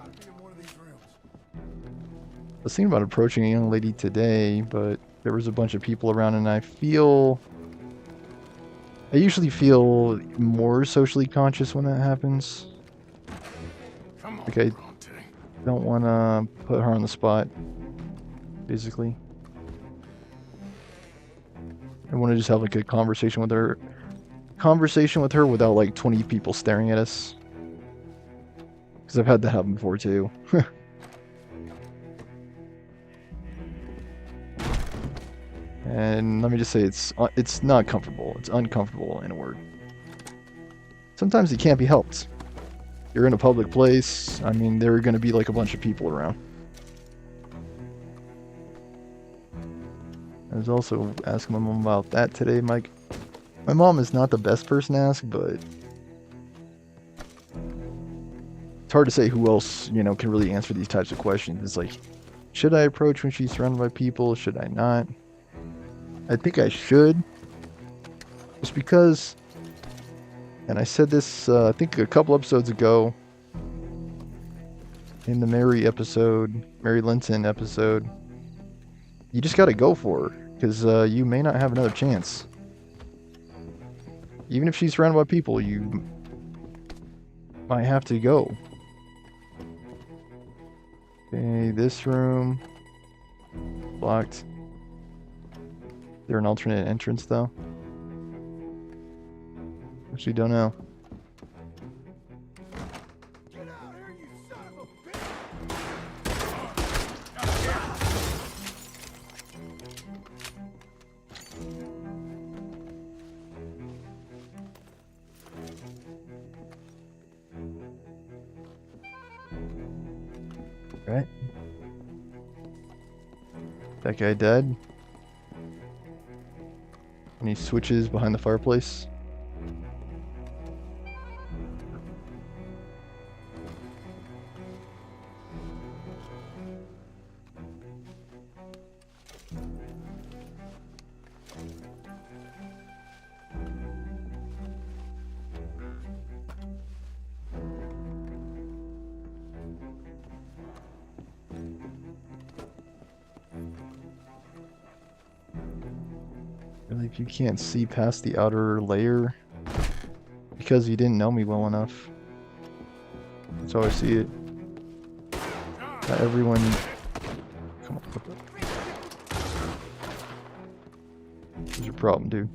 A: was thinking about approaching a young lady today, but there was a bunch of people around and I usually feel more socially conscious when that happens. Like I don't want to put her on the spot, basically. I want to just have like a conversation with her without like 20 people staring at us. Because I've had that happen before too. And let me just say, it's not comfortable. It's uncomfortable in a word. Sometimes it can't be helped. You're in a public place. I mean, there are going to be like a bunch of people around. I was also asking my mom about that today. My mom is not the best person to ask, but it's hard to say who else, can really answer these types of questions. It's like, should I approach when she's surrounded by people? Should I not? I think I should. Just because, and I said this, I think a couple episodes ago, in the Mary Linton episode, you just gotta go for her, because you may not have another chance. Even if she's surrounded by people, you might have to go. Okay, this room, locked. Is there an alternate entrance, though? Actually, don't know.
B: Get out here, you son of a bitch!
A: That guy dead. And he switches behind the fireplace. Really, if you can't see past the outer layer, because you didn't know me well enough. That's how I see it. Not everyone. Come on. What's your problem, dude?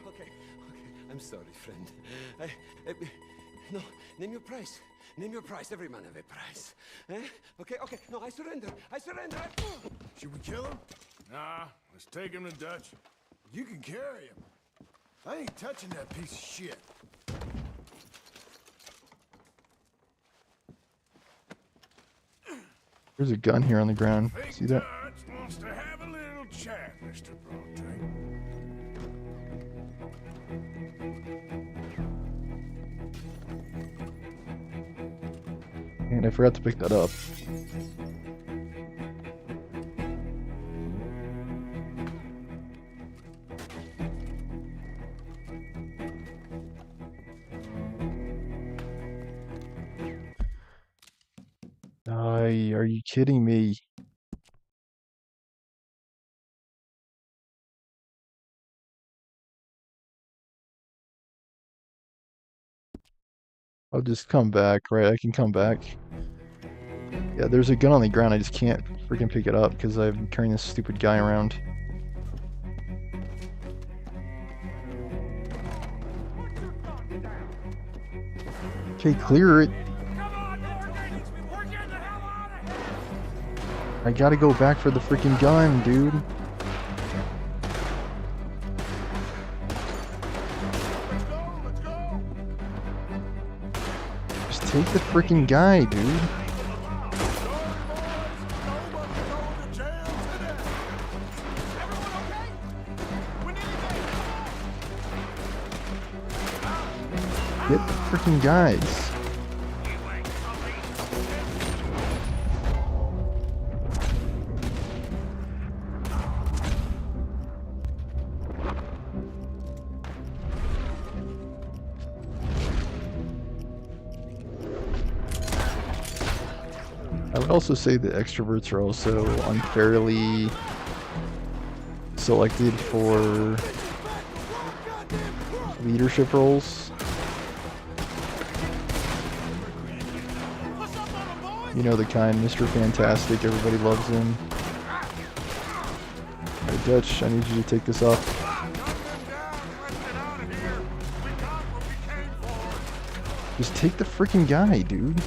K: Okay, I'm sorry, friend. No, name your price. Name your price. Every man have a price. Okay, no, I surrender.
J: Should we kill him? Nah, let's take him to Dutch. You can carry him. I ain't touching that piece of shit.
A: There's a gun here on the ground. See that?
B: Dutch wants to have a little chat, Mr. Bronte.
A: And I forgot to pick that up. Are you kidding me? I'll just come back, right? I can come back. Yeah, there's a gun on the ground. I just can't freaking pick it up because I'm carrying this stupid guy around. Okay, clear it. I gotta go back for the freaking gun, dude. Just take the freaking guy, dude. Get the freaking guys. I would also say that extroverts are also unfairly selected for leadership roles. You know the kind, Mr. Fantastic, everybody loves him. Hey Dutch, I need you to take this off. Just take the freaking guy, dude.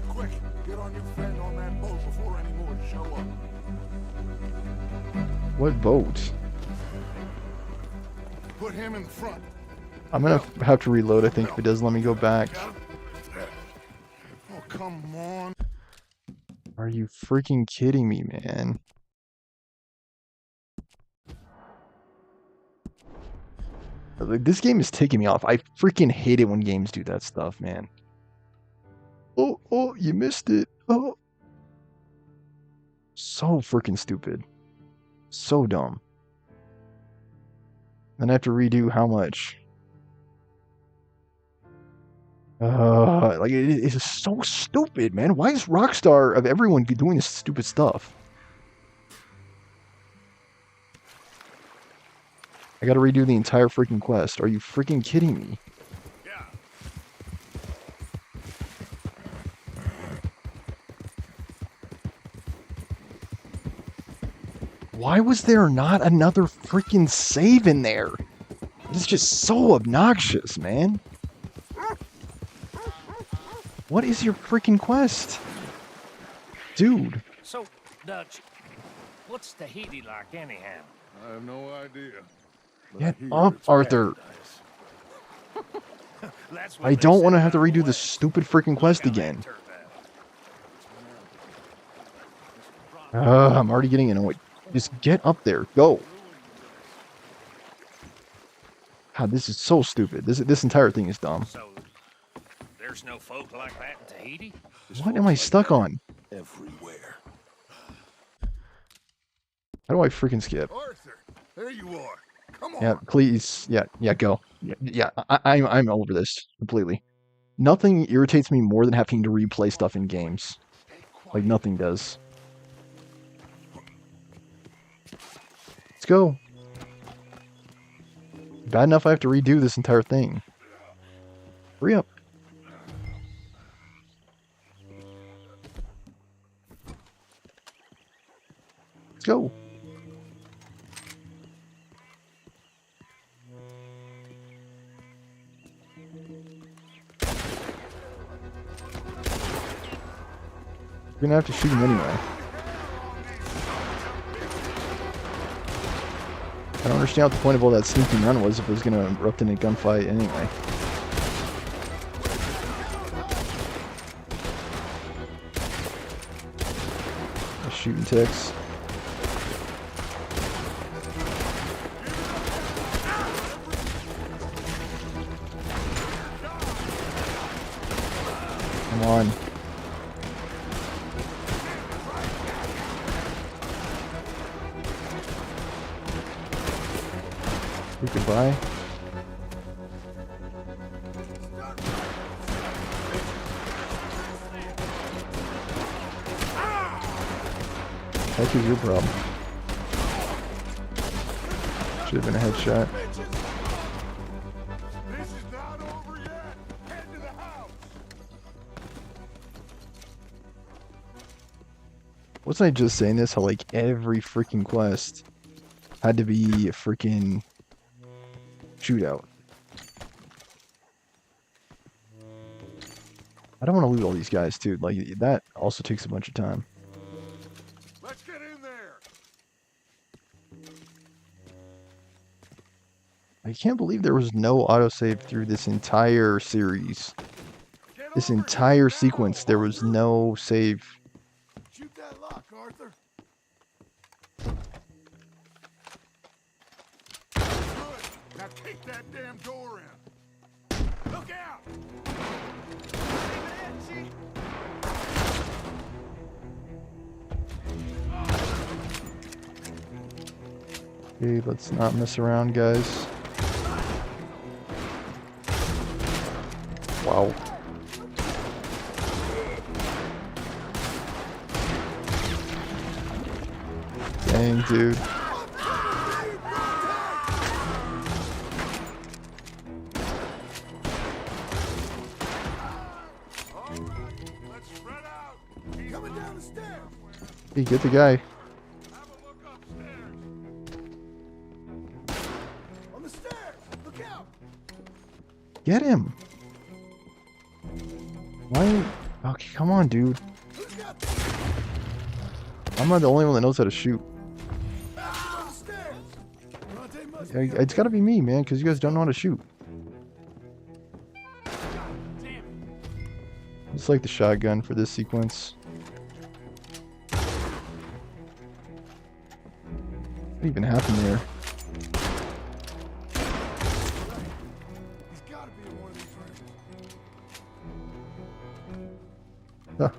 J: Quick, get on your friend on that boat before any more show up.
A: What boat?
J: Put him in the front.
A: I'm gonna have to reload, I think, if it doesn't let me go back.
J: Oh, come on.
A: Are you freaking kidding me, man? Like, this game is ticking me off. I freaking hate it when games do that stuff, man. Oh, you missed it. Oh. So freaking stupid. So dumb. Then I have to redo how much? Like, it is so stupid, man. Why is Rockstar, of everyone, doing this stupid stuff? I gotta redo the entire freaking quest. Are you freaking kidding me? Why was there not another freaking save in there? It's just so obnoxious, man. What is your freaking quest? Dude.
L: So, Dutch, what's Tahiti like anyhow?
J: I have no idea. But
A: Get
J: I hear
A: up,
J: it's
A: Arthur.
L: That's what
A: I
L: they
A: don't
L: said
A: want to have to
L: out
A: redo
L: west.
A: this stupid freaking quest
L: Look how that
A: again.
L: turned out.
A: I'm already getting annoyed. Just get up there. Go. God, this is so stupid. This entire thing is dumb.
L: So, there's no folk like that in Tahiti?
A: What am I stuck on?
J: everywhere.
A: How do I freaking skip?
J: Arthur, there you are. Come on.
A: Yeah, please. Yeah, go. Yeah, I'm over this completely. Nothing irritates me more than having to replay stuff in games. Like, nothing does. Let's go. Bad enough I have to redo this entire thing. Hurry up. Let's go. You're gonna have to shoot him anyway. I don't understand what the point of all that sneaking run was if it was gonna erupt in a gunfight anyway. Shooting ticks. Come on. Goodbye. Heck is your problem? Should have been a headshot.
J: This is not over yet. Head to the house.
A: Wasn't I just saying this? How like every freaking quest had to be a freaking shootout. I don't want to loot all these guys too. Like that also takes a bunch of time.
J: Let's get in there.
A: I can't believe there was no autosave through this entire series. This entire sequence, there was no save.
J: Shoot that lock, Arthur. Good. Now kick that damn door in. Look out!
A: Okay, let's not mess around, guys. Wow. Dang, dude.
J: Let's spread out. Coming down the stairs.
A: Hey, get the guy.
J: Have a look upstairs. On the stairs. Look out.
A: Get him. Why? Okay, come on, dude.
J: Who's got
A: I'm not the only one that knows how to shoot.
J: on the stairs? Bronte must be
A: It's gotta be me, man, because you guys don't know how to shoot. It's like the shotgun for this sequence. What even happened there?
J: He's got to be in one of these rooms.
A: Huh.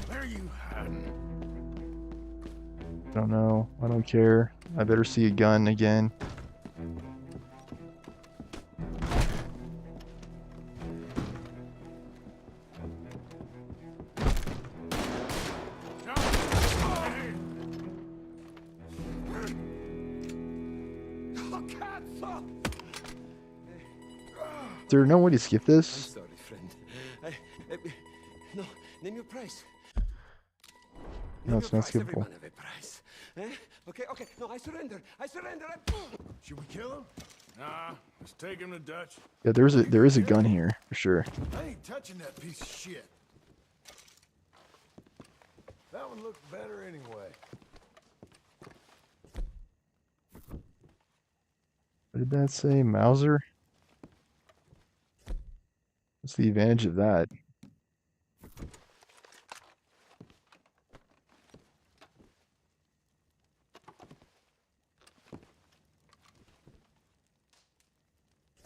J: Where are you hiding?
A: Don't know. I don't care. I better see a gun again. Is there no way to skip
K: I'm
A: this?
K: sorry, friend. No, name your price.
A: No, it's not skippable.
K: Every man have a price. Okay, no, I surrender.
J: Should we kill him?
B: Nah, let's take him to Dutch.
A: Yeah, there is a gun here for sure.
J: I ain't touching that piece of shit. That one looked better anyway.
A: What did that say? Mauser? What's the advantage of that?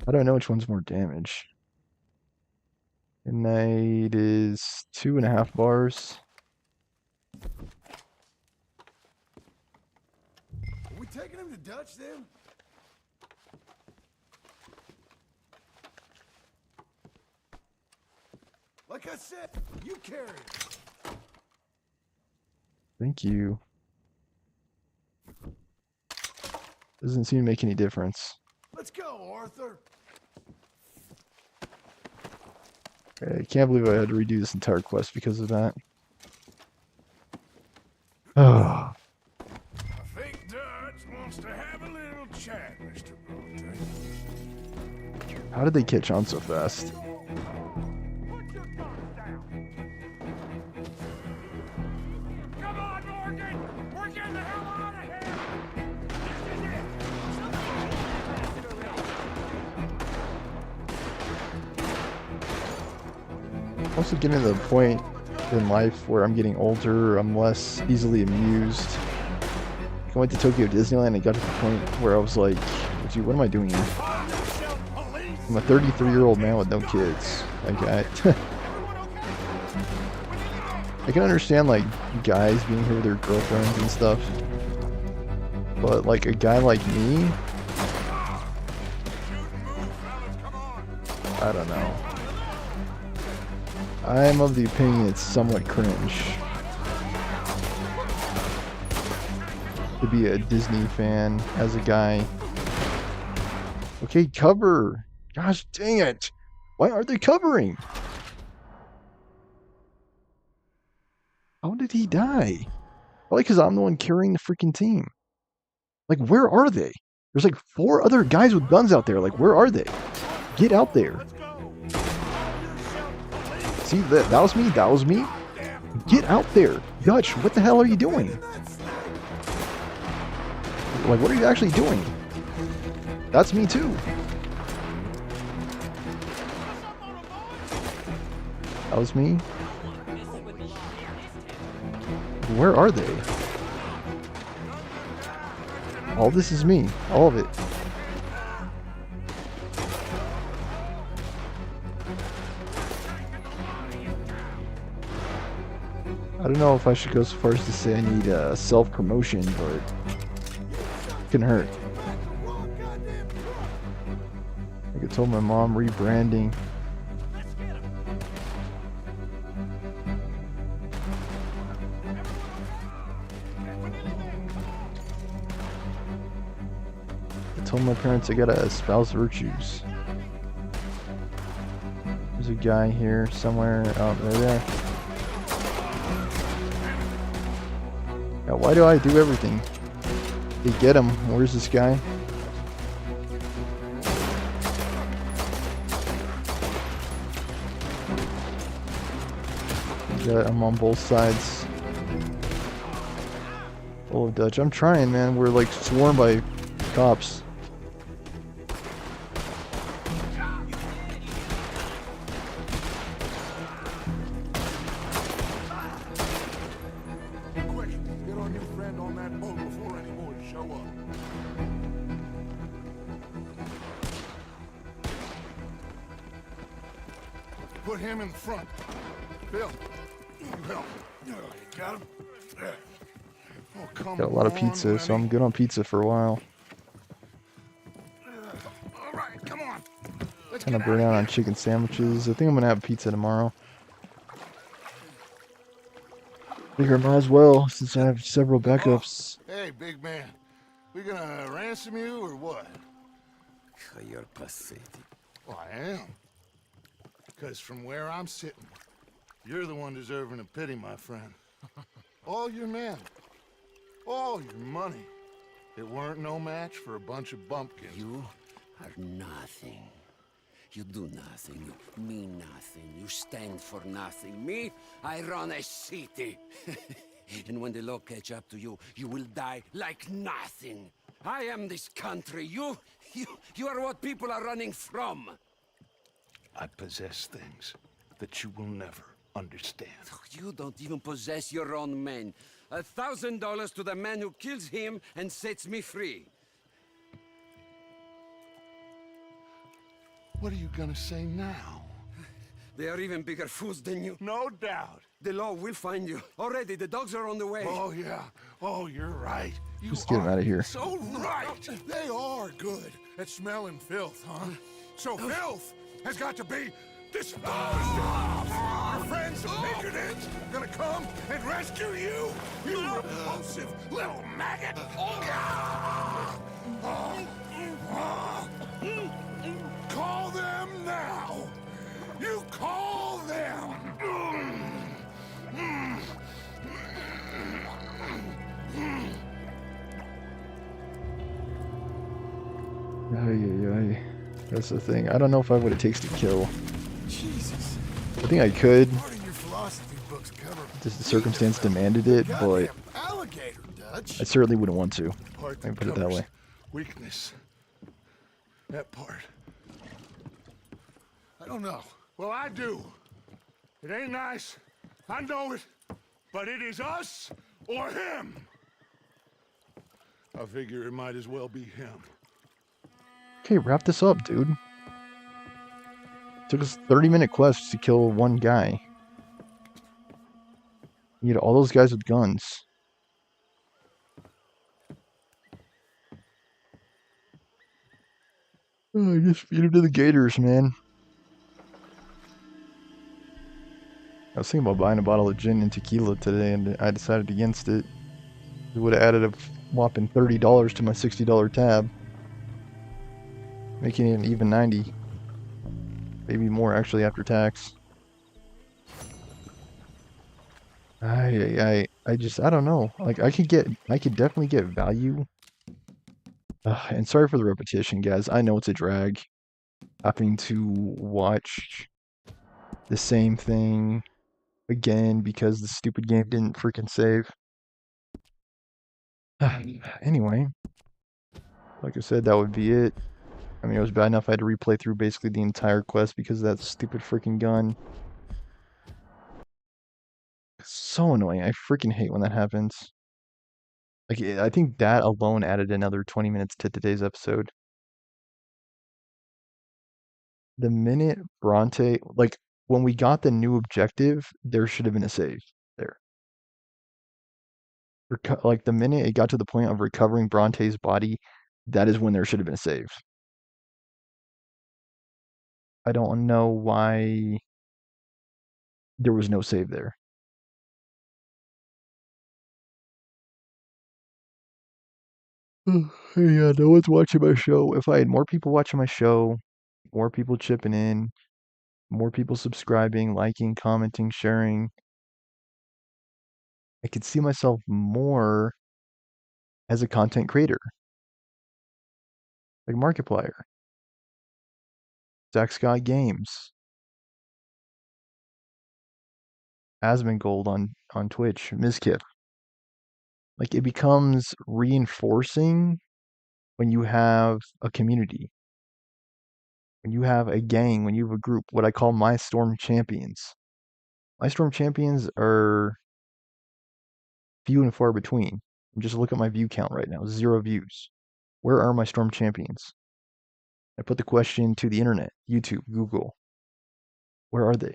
A: I don't know which one's more damage. Ignite is 2.5 bars.
J: Are we taking him to Dutch then? Like I said, you carry him.
A: Thank you. Doesn't seem to make any difference.
J: Let's go, Arthur.
A: I can't believe I had to redo this entire quest because of that. Oh.
B: I think Dutch wants to have a little chat, Mr. Bronte.
A: How did they catch on so fast?
B: Come on, Morgan! We're getting the hell out of here!
A: Also getting to the point in life where I'm getting older, I'm less easily amused. I went to Tokyo Disneyland and got to the point where I was like, dude, what am I doing here? I'm a 33-year-old man with no kids. Like, I can understand, like, guys being here with their girlfriends and stuff. But, like, a guy like me, I don't know. I'm of the opinion it's somewhat cringe to be a Disney fan as a guy. Okay, cover! Gosh dang it! Why aren't they covering? How did he die? Probably because I'm the one carrying the freaking team. Like, where are they? There's like 4 other guys with guns out there. Like, where are they? Get out there. See, that was me. That was me. Get out there. Dutch, what the hell are you doing? Like, what are you actually doing? That's me too. That was me. Where are they? All this is me. All of it. I don't know if I should go so far as to say I need self-promotion, but it can hurt. Like I told my mom, rebranding. I told my parents I gotta espouse virtues. There's a guy here somewhere. Oh, there. Yeah, why do I do everything? They get him. Where's this guy? Yeah, I'm on both sides. Oh, Dutch. I'm trying, man. We're like swarmed by cops.
J: Put him in front. Bill. Bill. You got him? Oh, come
A: Got a lot of
J: on,
A: pizza, so
J: Lenny.
A: I'm good on pizza for a while.
J: All right, come on. Let's
A: Kind of
J: get
A: burn
J: out
A: out
J: of
A: on
J: here.
A: chicken sandwiches. I think I'm gonna have pizza tomorrow. Figure might as well, since I have several backups.
J: Hey, big man. We gonna ransom you or what?
K: You're pathetic.
J: Well, I am. Because from where I'm sitting, you're the one deserving of pity, my friend. All your men, all your money, it weren't no match for a bunch of bumpkins.
K: You are nothing. You do nothing, you mean nothing, you stand for nothing. Me, I run a city. And when the law catch up to you, you will die like nothing. I am this country. You are what people are running from.
I: I possess things that you will never understand.
K: You don't even possess your own men. $1,000 to the man who kills him and sets me free.
I: What are you gonna say now?
K: They are even bigger fools than you.
I: No doubt.
K: The law will find you. Already, the dogs are on the way.
I: Oh, yeah. Oh, you're right. You
A: Just get him out of here.
I: so right.
J: They are good at smelling filth, huh? So filth has got to be disposed of. Your friends, the Pinkertons, are gonna come and rescue you, you repulsive little maggot. Call them now. You call them.
A: Ay. That's the thing. I don't know if I have what it takes to kill.
J: Jesus.
A: I think I could.
J: Part of your philosophy books cover.
A: Just the circumstance demanded it, but
J: Goddamn alligator, Dutch.
A: I certainly wouldn't want to.
I: Part
A: Let me
I: that
A: put it that
I: covers
A: way.
I: Weakness. That part.
J: I don't know. Well, I do. It ain't nice. I know it. But it is us or him.
I: I figure it might as well be him.
A: Okay, wrap this up, dude. Took us 30-minute quests to kill one guy. You need all those guys with guns. Oh, just feed him to the gators, man. I was thinking about buying a bottle of gin and tequila today, and I decided against it. It would have added a whopping $30 to my $60 tab, making it an even 90. Maybe more actually after tax. I don't know. Like I could definitely get value. And sorry for the repetition, guys. I know it's a drag having to watch the same thing again because the stupid game didn't freaking save. Anyway, like I said, that would be it. I mean, it was bad enough I had to replay through basically the entire quest because of that stupid freaking gun. It's so annoying. I freaking hate when that happens. Like, I think that alone added another 20 minutes to today's episode. The minute Bronte, like, when we got the new objective, there should have been a save there. Like, the minute it got to the point of recovering Bronte's body, that is when there should have been a save. I don't know why there was no save there. Yeah, no one's watching my show. If I had more people watching my show, more people chipping in, more people subscribing, liking, commenting, sharing, I could see myself more as a content creator, like Markiplier, Zach Scott Games, Asmongold on Twitch, Mizkip. Like it becomes reinforcing when you have a community, when you have a gang, when you have a group, what I call my Storm Champions. My Storm Champions are few and far between. Just look at my view count right now, 0 views. Where are my Storm Champions? I put the question to the internet, YouTube, Google. Where are they?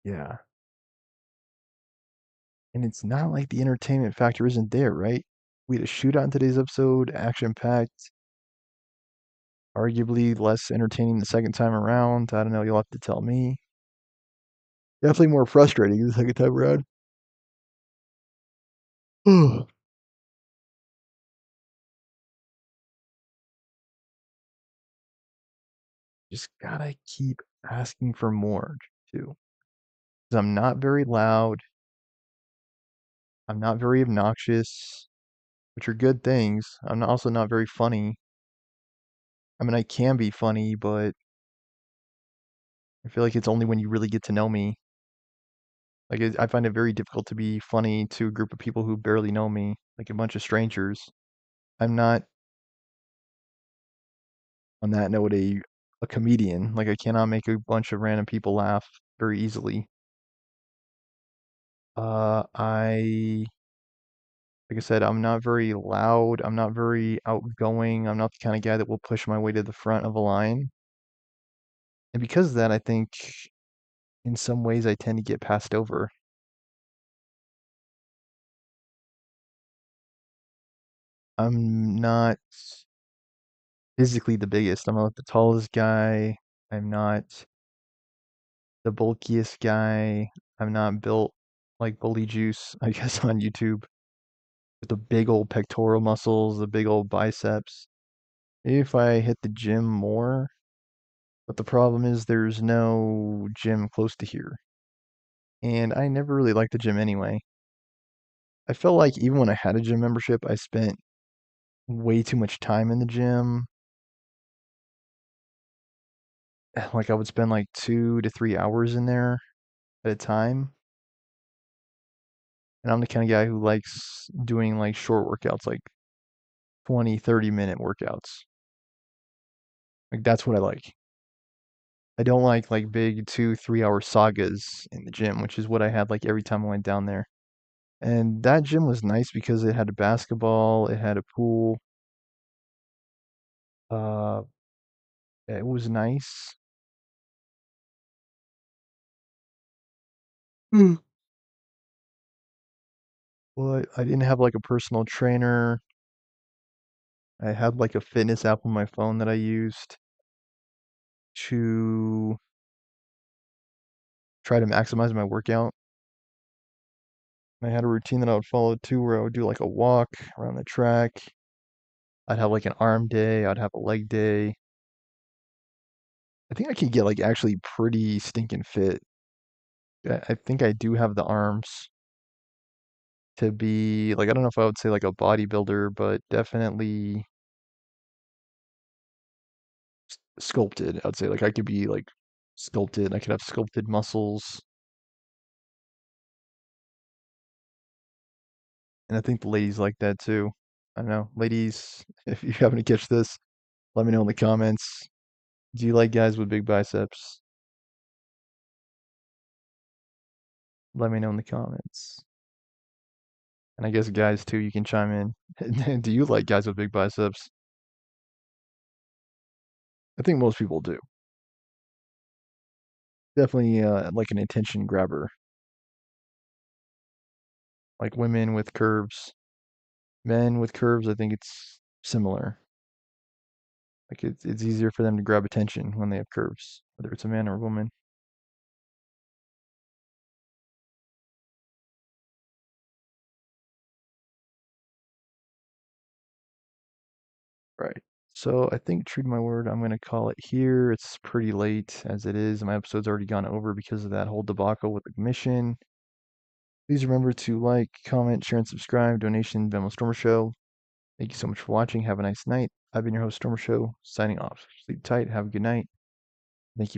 A: Yeah. And it's not like the entertainment factor isn't there, right? We had a shootout in today's episode, action-packed, arguably less entertaining the second time around. I don't know, you'll have to tell me. Definitely more frustrating the second time around. Just gotta keep asking for more. too. 'Cause I'm not very loud. I'm not very obnoxious, which are good things. I'm also not very funny. I mean, I can be funny, but I feel like it's only when you really get to know me. Like, I find it very difficult to be funny to a group of people who barely know me, like a bunch of strangers. I'm not, on that note, a comedian. Like, I cannot make a bunch of random people laugh very easily. Like I said, I'm not very loud. I'm not very outgoing. I'm not the kind of guy that will push my way to the front of a line. And because of that, I think in some ways I tend to get passed over. I'm not physically the biggest. I'm not the tallest guy. I'm not the bulkiest guy. I'm not built like Bully Juice, I guess, on YouTube with the big old pectoral muscles, the big old biceps. Maybe if I hit the gym more, but the problem is there's no gym close to here. And I never really liked the gym anyway. I felt like even when I had a gym membership, I spent way too much time in the gym. Like I would spend like 2 to 3 hours in there at a time. And I'm the kind of guy who likes doing like short workouts, like 20, 30-minute workouts. Like that's what I like. I don't like big 2, 3 hour sagas in the gym, which is what I had like every time I went down there. And that gym was nice because it had a basketball, it had a pool. Uh, it was nice. But I didn't have like a personal trainer. I had like a fitness app on my phone that I used to try to maximize my workout. I had a routine that I would follow too, where I would do like a walk around the track. I'd have like an arm day, I'd have a leg day. I think I could get like actually pretty stinking fit. I think I do have the arms to be like, I don't know if I would say like a bodybuilder, but definitely sculpted. I'd say like I could be like sculpted. I could have sculpted muscles. And I think the ladies like that too. I don't know. Ladies, if you happen to catch this, let me know in the comments. Do you like guys with big biceps? Let me know in the comments. And I guess guys too, you can chime in. Do you like guys with big biceps? I think most people do. Definitely like an attention grabber. Like women with curves. Men with curves, I think it's similar. Like it's easier for them to grab attention when they have curves, whether it's a man or a woman. Right. So I think true to my word, I'm gonna call it here. It's pretty late as it is. My episode's already gone over because of that whole debacle with the commission. Please remember to like, comment, share, and subscribe. Donation, Venmo Stormer Show. Thank you so much for watching. Have a nice night. I've been your host, Stormer Show, signing off. Sleep tight. Have a good night. Thank you.